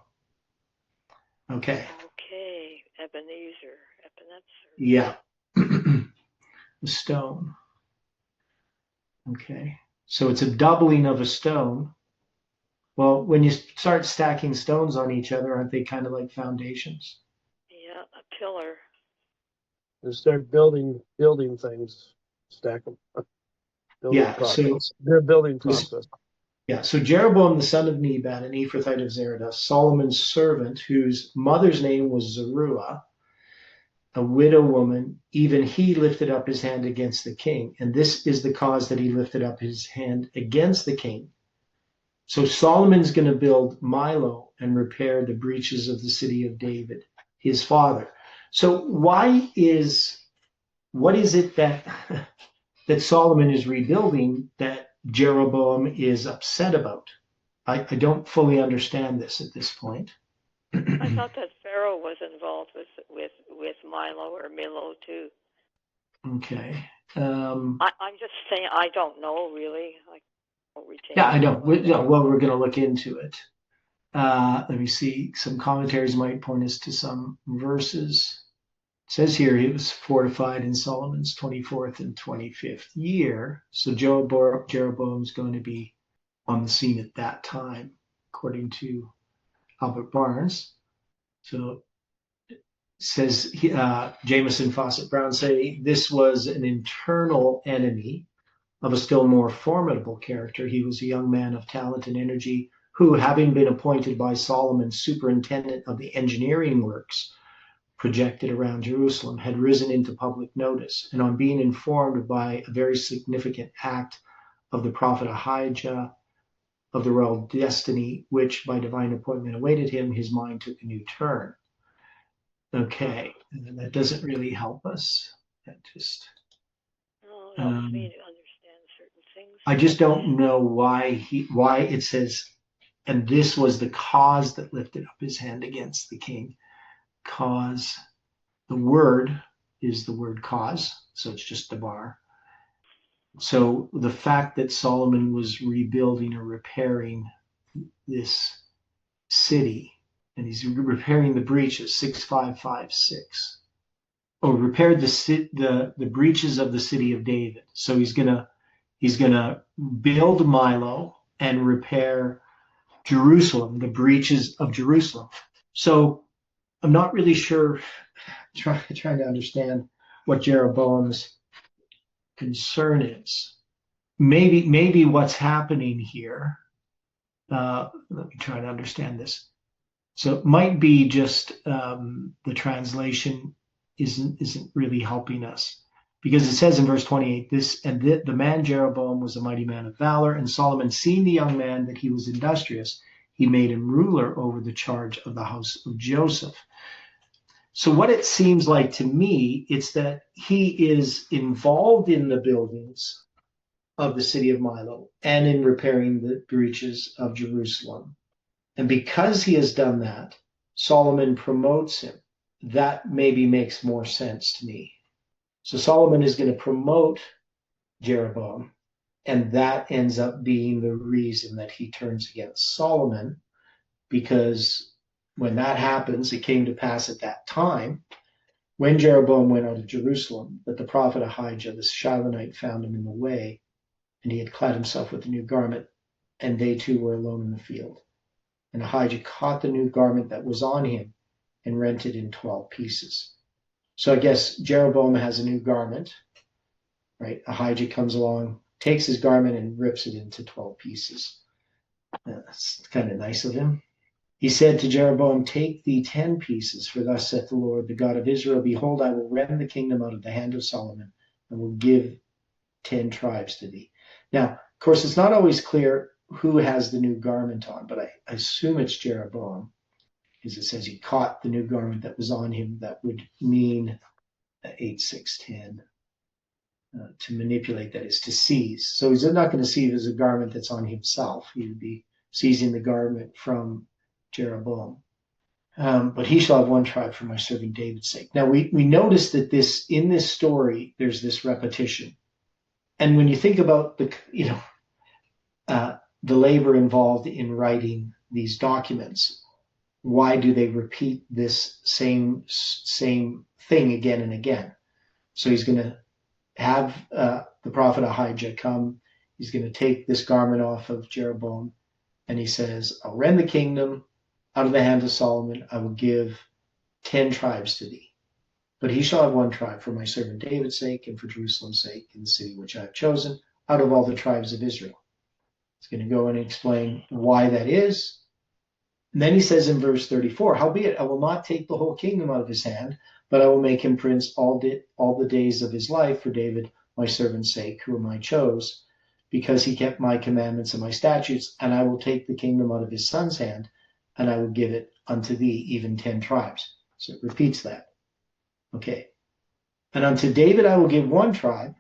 Okay. Okay, Ebenezer. Yeah. A stone. Okay, so it's a doubling of a stone. Well, when you start stacking stones on each other, aren't they kind of like foundations? Yeah, a pillar. And start building things, stack them. Their building process. Yeah, so Jeroboam the son of Nebat, an Ephrathite of Zeradah, Solomon's servant, whose mother's name was Zeruiah, a widow woman, even he lifted up his hand against the king. And this is the cause that he lifted up his hand against the king. So Solomon's going to build Milo and repair the breaches of the city of David, his father. So what is it that Solomon is rebuilding that Jeroboam is upset about? I don't fully understand this at this point. I thought that Pharaoh was involved with Milo or Milo too. Okay. I'm just saying I don't know really. Yeah, I know. Well, we're going to look into it. Let me see. Some commentaries might point us to some verses. It says here he was fortified in Solomon's 24th and 25th year. So Jeroboam's going to be on the scene at that time, according to Albert Barnes. So it says Jameson Fawcett Brown say this was an internal enemy of a still more formidable character. He was a young man of talent and energy who, having been appointed by Solomon superintendent of the engineering works projected around Jerusalem, had risen into public notice. And on being informed by a very significant act of the prophet Ahijah of the royal destiny, which by divine appointment awaited him, his mind took a new turn. Okay, and that doesn't really help us. That just... No, it helps me to understand certain things. I just don't know why it says, and this was the cause that lifted up his hand against the king. Cause, the word is the word cause, so it's just the bar. So the fact that Solomon was rebuilding or repairing this city, and he's repairing the breaches, 6556. Oh, repaired the breaches of the city of David. So he's gonna build Milo and repair Jerusalem, the breaches of Jerusalem. So I'm not really sure, trying to understand what Jeroboam's concern is. Maybe what's happening here, let me try to understand this. So it might be just the translation isn't really helping us. Because it says in verse 28, the man Jeroboam was a mighty man of valor, and Solomon, seeing the young man that he was industrious, he made him ruler over the charge of the house of Joseph. So what it seems like to me, it's that he is involved in the buildings of the city of Milo and in repairing the breaches of Jerusalem. And because he has done that, Solomon promotes him. That maybe makes more sense to me. So Solomon is going to promote Jeroboam, and that ends up being the reason that he turns against Solomon, because when that happens, it came to pass at that time, when Jeroboam went out of Jerusalem, that the prophet Ahijah, the Shilonite, found him in the way, and he had clad himself with a new garment, and they two were alone in the field. And Ahijah caught the new garment that was on him and rent it in 12 pieces. So I guess Jeroboam has a new garment, right? Ahijah comes along, takes his garment and rips it into 12 pieces. That's kind of nice of him. He said to Jeroboam, take thee 10 pieces, for thus saith the Lord, the God of Israel, behold, I will rend the kingdom out of the hand of Solomon, and will give 10 tribes to thee. Now, of course, it's not always clear who has the new garment on, but I assume it's Jeroboam, because it says he caught the new garment that was on him. That would mean 8:6:10. To manipulate, that is to seize. So he's not going to seize as a garment that's on himself. He would be seizing the garment from Jeroboam. But he shall have one tribe for my servant David's sake. Now we notice that in this story, there's this repetition. And when you think about the labor involved in writing these documents, why do they repeat this same thing again and again? So he's going to have the prophet Ahijah come. He's going to take this garment off of Jeroboam, and he says, I'll rend the kingdom out of the hand of Solomon. I will give 10 tribes to thee. But he shall have one tribe for my servant David's sake, and for Jerusalem's sake, in the city which I have chosen, out of all the tribes of Israel. He's going to go and explain why that is. And then he says in verse 34, howbeit I will not take the whole kingdom out of his hand, but I will make him prince all the days of his life for David, my servant's sake, whom I chose, because he kept my commandments and my statutes, and I will take the kingdom out of his son's hand, and I will give it unto thee, even 10 tribes. So it repeats that. Okay. And unto David I will give one tribe,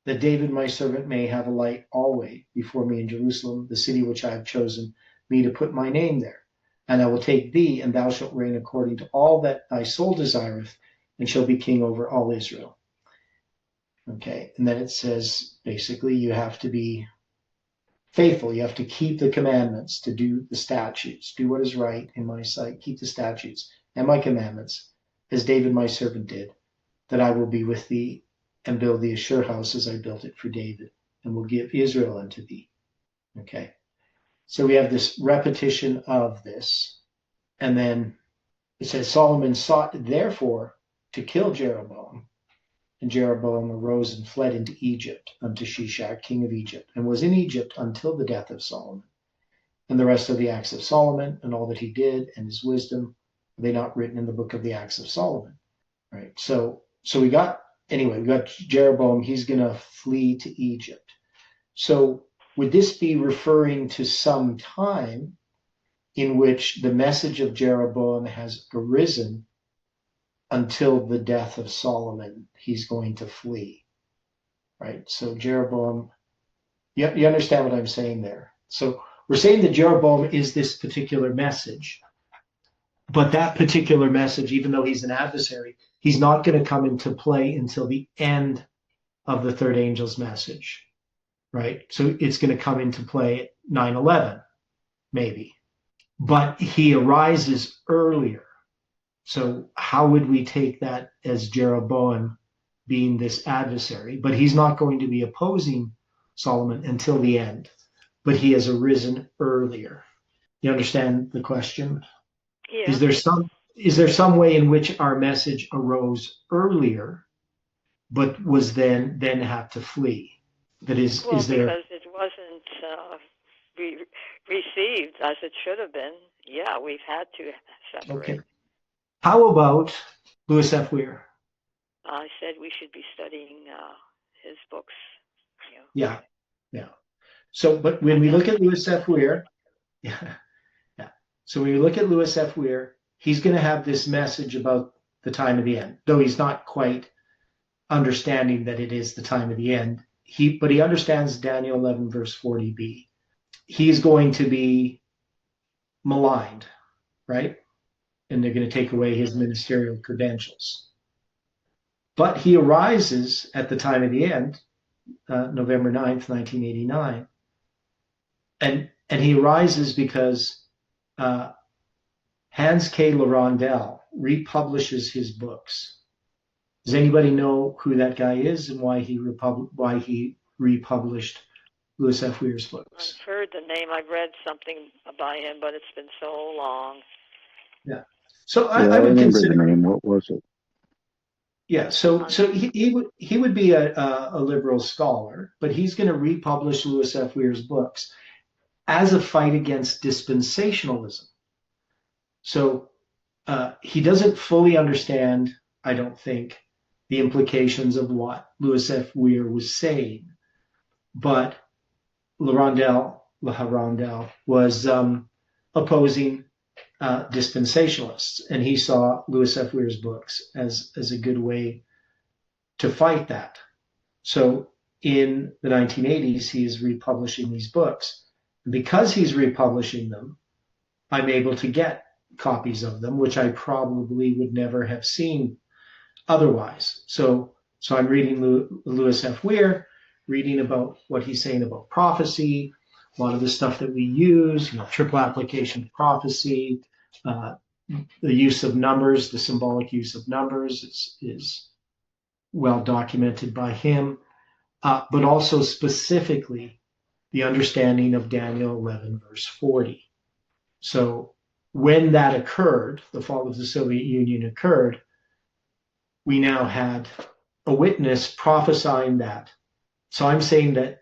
that David my servant may have a light always before me in Jerusalem, the city which I have chosen me to put my name there. And I will take thee, and thou shalt reign according to all that thy soul desireth, and shall be king over all Israel. Okay, and then it says, basically, you have to be faithful. You have to keep the commandments, to do the statutes, do what is right in my sight, keep the statutes and my commandments, as David my servant did, that I will be with thee, and build thee a sure house as I built it for David, and will give Israel unto thee. Okay. So we have this repetition of this. And then it says, Solomon sought therefore to kill Jeroboam. And Jeroboam arose and fled into Egypt unto Shishak, king of Egypt, and was in Egypt until the death of Solomon. And the rest of the acts of Solomon, and all that he did, and his wisdom, are they not written in the book of the acts of Solomon? Right. So we got Jeroboam. He's going to flee to Egypt. So would this be referring to some time in which the message of Jeroboam has arisen until the death of Solomon? He's going to flee, right? So Jeroboam, you understand what I'm saying there? So we're saying that Jeroboam is this particular message, but that particular message, even though he's an adversary, he's not going to come into play until the end of the third angel's message. Right? So it's going to come into play at 9/11, maybe. But he arises earlier. So how would we take that as Jeroboam being this adversary? But he's not going to be opposing Solomon until the end. But he has arisen earlier. You understand the question? Yeah. Is there some way in which our message arose earlier, but was then had to flee? That is, well, is there? Because it wasn't received as it should have been. Yeah, we've had to separate. Okay. How about Louis F. Weir? I said we should be studying his books. You know. Yeah, yeah. So, but when we look at Louis F. Weir, yeah, yeah. So when we look at Louis F. Weir, he's going to have this message about the time of the end, though he's not quite understanding that it is the time of the end. But he understands Daniel 11 verse 40b. He's going to be maligned, right? And they're going to take away his ministerial credentials. But he arises at the time of the end, November 9th, 1989. And he arises because Hans K. Larondel republishes his books. Does anybody know who that guy is and why he republished Louis F. Weir's books? I've heard the name. I've read something by him, but it's been so long. Yeah. So I would remember consider the name. What was it? Yeah. So he would be a liberal scholar, but he's going to republish Louis F. Weir's books as a fight against dispensationalism. So he doesn't fully understand, I don't think, the implications of what Louis F. Weir was saying. But Larondel was opposing dispensationalists, and he saw Louis F. Weir's books as a good way to fight that. So in the 1980s, he is republishing these books. And because he's republishing them, I'm able to get copies of them, which I probably would never have seen otherwise. So I'm reading Louis F. Weir, reading about what he's saying about prophecy, a lot of the stuff that we use, triple application prophecy, the use of numbers, the symbolic use of numbers is well documented by him, but also specifically the understanding of Daniel 11, verse 40. So when that occurred, the fall of the Soviet Union occurred, we now had a witness prophesying that. So I'm saying that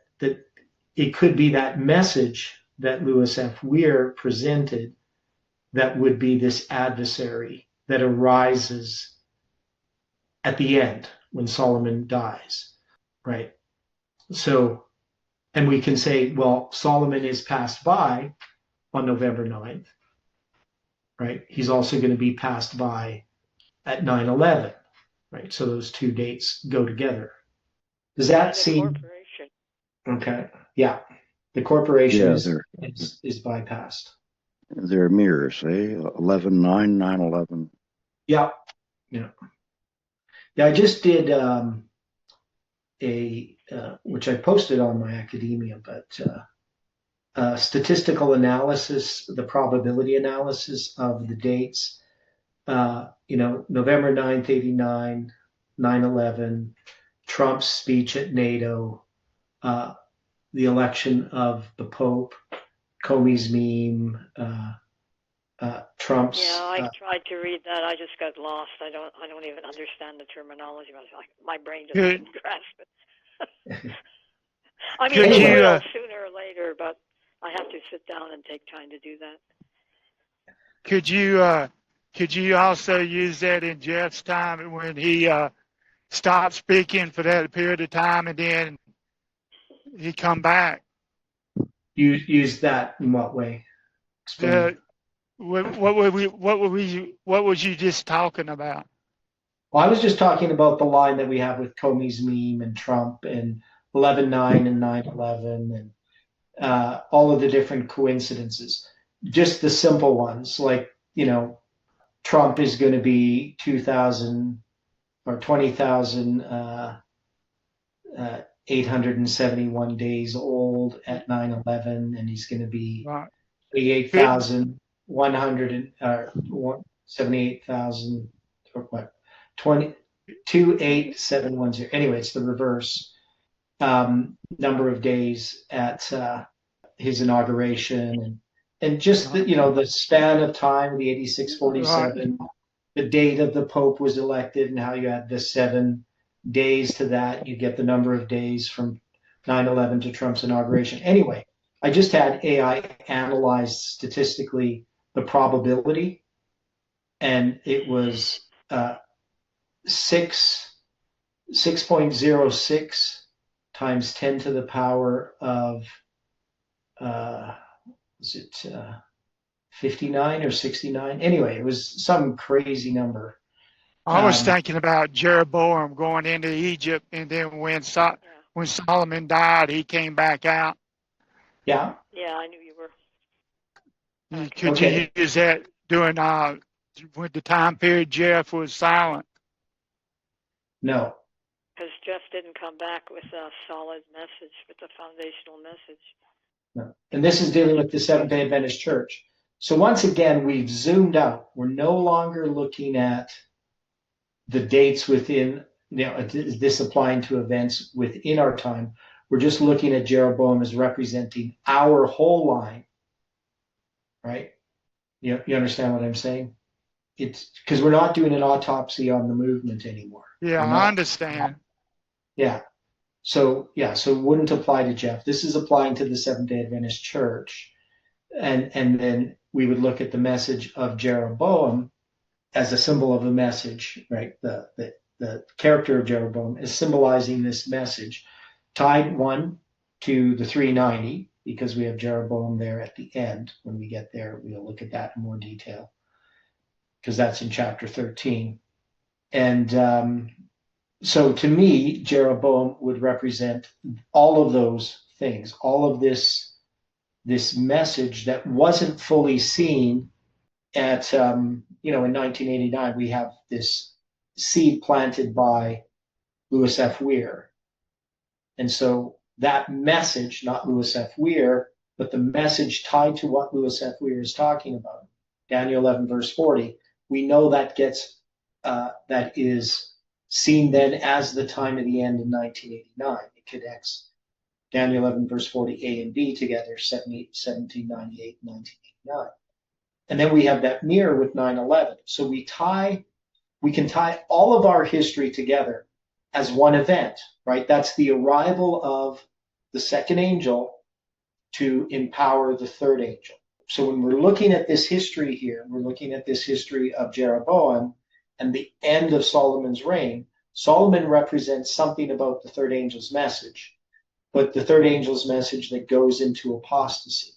it could be that message that Louis F. Weir presented that would be this adversary that arises at the end when Solomon dies, right? So, and we can say, well, Solomon is passed by on November 9th, right? He's also going to be passed by at 9/11, right? So those two dates go together. Does that seem... Okay, yeah. The corporation is bypassed. They're mirrors, 11/9, 9/11. Yeah. I just did which I posted on my academia, but statistical analysis, the probability analysis of the dates. November 9th, 89, 9/11, Trump's speech at NATO, the election of the Pope, Comey's meme, Trump's. Yeah, I tried to read that. I just got lost. I don't even understand the terminology. My brain just couldn't grasp it. I mean, it will sooner or later, but I have to sit down and take time to do that. Could you also use that in Jeff's time when he stopped speaking for that period of time and then he come back? You use that in what way? What was you just talking about? Well, I was just talking about the line that we have with Comey's meme and Trump and 11/9 and 9/11 and all of the different coincidences. Just the simple ones, like, Trump is going to be 2,000 or 20,871 days old at 9/11, and he's going to be 78,000 or what? 28,710. Anyway, it's the reverse number of days at his inauguration, and just the span of time, the 8647, the date of the Pope was elected, and how you add the 7 days to that, you get the number of days from 9/11 to Trump's inauguration. Anyway, I just had AI analyze statistically the probability, and it was 6 6.06 times 10 to the power of, was it 59 or 69? Anyway, it was some crazy number. I was thinking about Jeroboam going into Egypt, and then when Solomon died, he came back out. Yeah. Yeah, I knew you were. Could you use that during with the time period Jeff was silent? No. Because Jeff didn't come back with a solid message, with a foundational message. No. And this is dealing with the Seventh-day Adventist Church. So once again, we've zoomed out. We're no longer looking at the dates within, this applying to events within our time. We're just looking at Jeroboam as representing our whole line, right? You understand what I'm saying? It's because we're not doing an autopsy on the movement anymore. Yeah, I understand. Yeah. So it wouldn't apply to Jeff. This is applying to the Seventh-day Adventist Church. And then we would look at the message of Jeroboam as a symbol of a message, right? The character of Jeroboam is symbolizing this message, tied one to the 390, because we have Jeroboam there at the end. When we get there, we'll look at that in more detail, because that's in chapter 13. And so to me, Jeroboam would represent all of those things, all of this message that wasn't fully seen at, in 1989. We have this seed planted by Louis F. Weir. And so that message, not Louis F. Weir, but the message tied to what Louis F. Weir is talking about, Daniel 11, verse 40, we know that that is seen then as the time of the end in 1989. It connects Daniel 11, verse 40, A and B together, 1798 and 1989. And then we have that mirror with 9/11. So we can tie all of our history together as one event, right? That's the arrival of the second angel to empower the third angel. So when we're looking at this history here, we're looking at this history of Jeroboam and the end of Solomon's reign. Solomon represents something about the third angel's message, but the third angel's message that goes into apostasy.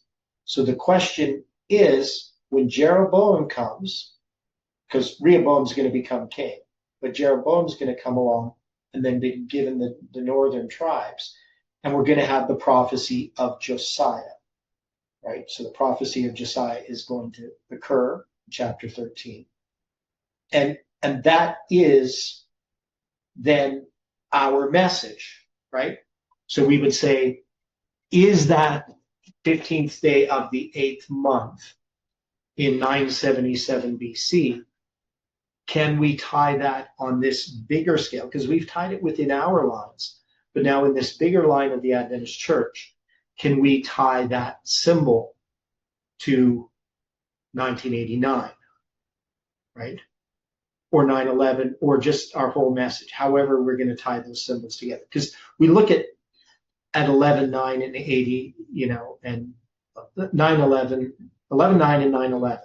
So the question is, when Jeroboam comes, because Rehoboam's going to become king, but Jeroboam's going to come along and then be given the northern tribes, and we're going to have the prophecy of Josiah, right? So the prophecy of Josiah is going to occur in chapter 13. And that is then our message, right? So we would say, is that 15th day of the 8th month in 977 BC, can we tie that on this bigger scale? Because we've tied it within our lines, but now in this bigger line of the Adventist Church, can we tie that symbol to 1989, right? Or 9/11, or just our whole message, however we're going to tie those symbols together. Because we look at 11/9 and 80, and 9/11, 11/9 and 9/11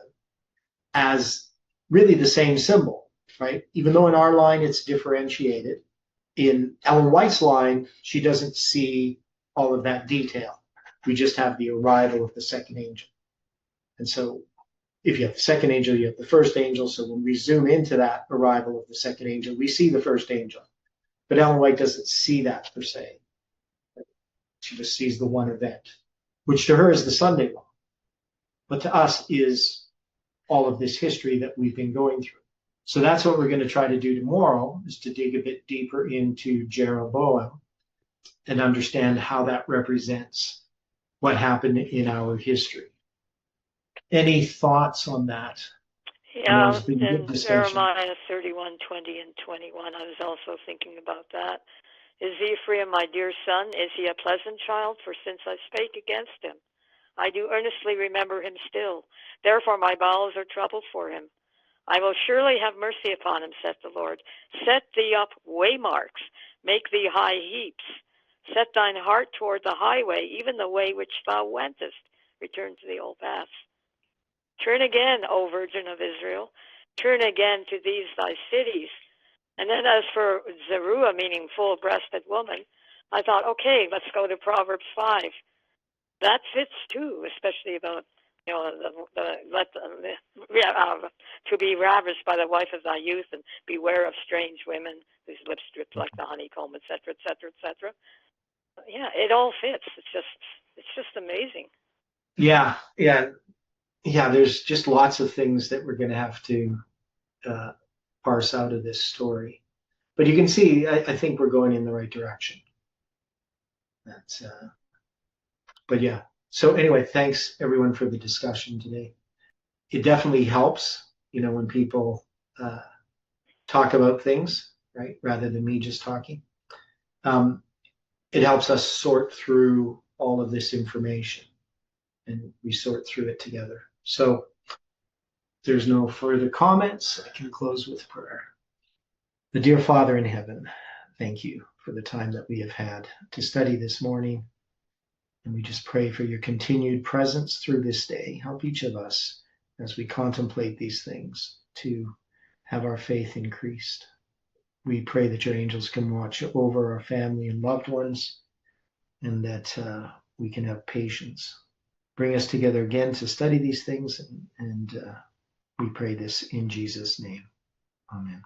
as really the same symbol, right? Even though in our line it's differentiated. In Ellen White's line, she doesn't see all of that detail. We just have the arrival of the second angel. And so if you have the second angel, you have the first angel. So when we zoom into that arrival of the second angel, we see the first angel. But Ellen White doesn't see that per se. She just sees the one event, which to her is the Sunday law. But to us is all of this history that we've been going through. So that's what we're going to try to do tomorrow, is to dig a bit deeper into Jeroboam and understand how that represents what happened in our history. Any thoughts on that? Yeah, in Jeremiah 31, 20 and 21, I was also thinking about that. Is Ephraim my dear son? Is he a pleasant child? For since I spake against him, I do earnestly remember him still. Therefore my bowels are troubled for him. I will surely have mercy upon him, saith the Lord. Set thee up waymarks, make thee high heaps. Set thine heart toward the highway, even the way which thou wentest. Return to the old paths. Turn again, O Virgin of Israel. Turn again to these thy cities. And then as for Zeruah, meaning full-breasted woman, I thought, okay, let's go to Proverbs 5. That fits too, especially about, to be ravished by the wife of thy youth, and beware of strange women whose lips drip like the honeycomb, etc., etc., etc. Yeah, it all fits. It's just amazing. Yeah. There's just lots of things that we're going to have to parse out of this story, but you can see, I think we're going in the right direction. That's, but yeah. So anyway, thanks everyone for the discussion today. It definitely helps, when people talk about things, right, rather than me just talking. It helps us sort through all of this information, and we sort through it together. So if there's no further comments, I can close with prayer. The dear Father in heaven, thank you for the time that we have had to study this morning. And we just pray for your continued presence through this day. Help each of us as we contemplate these things to have our faith increased. We pray that your angels can watch over our family and loved ones, and that we can have patience. Bring us together again to study these things, and we pray this in Jesus' name. Amen.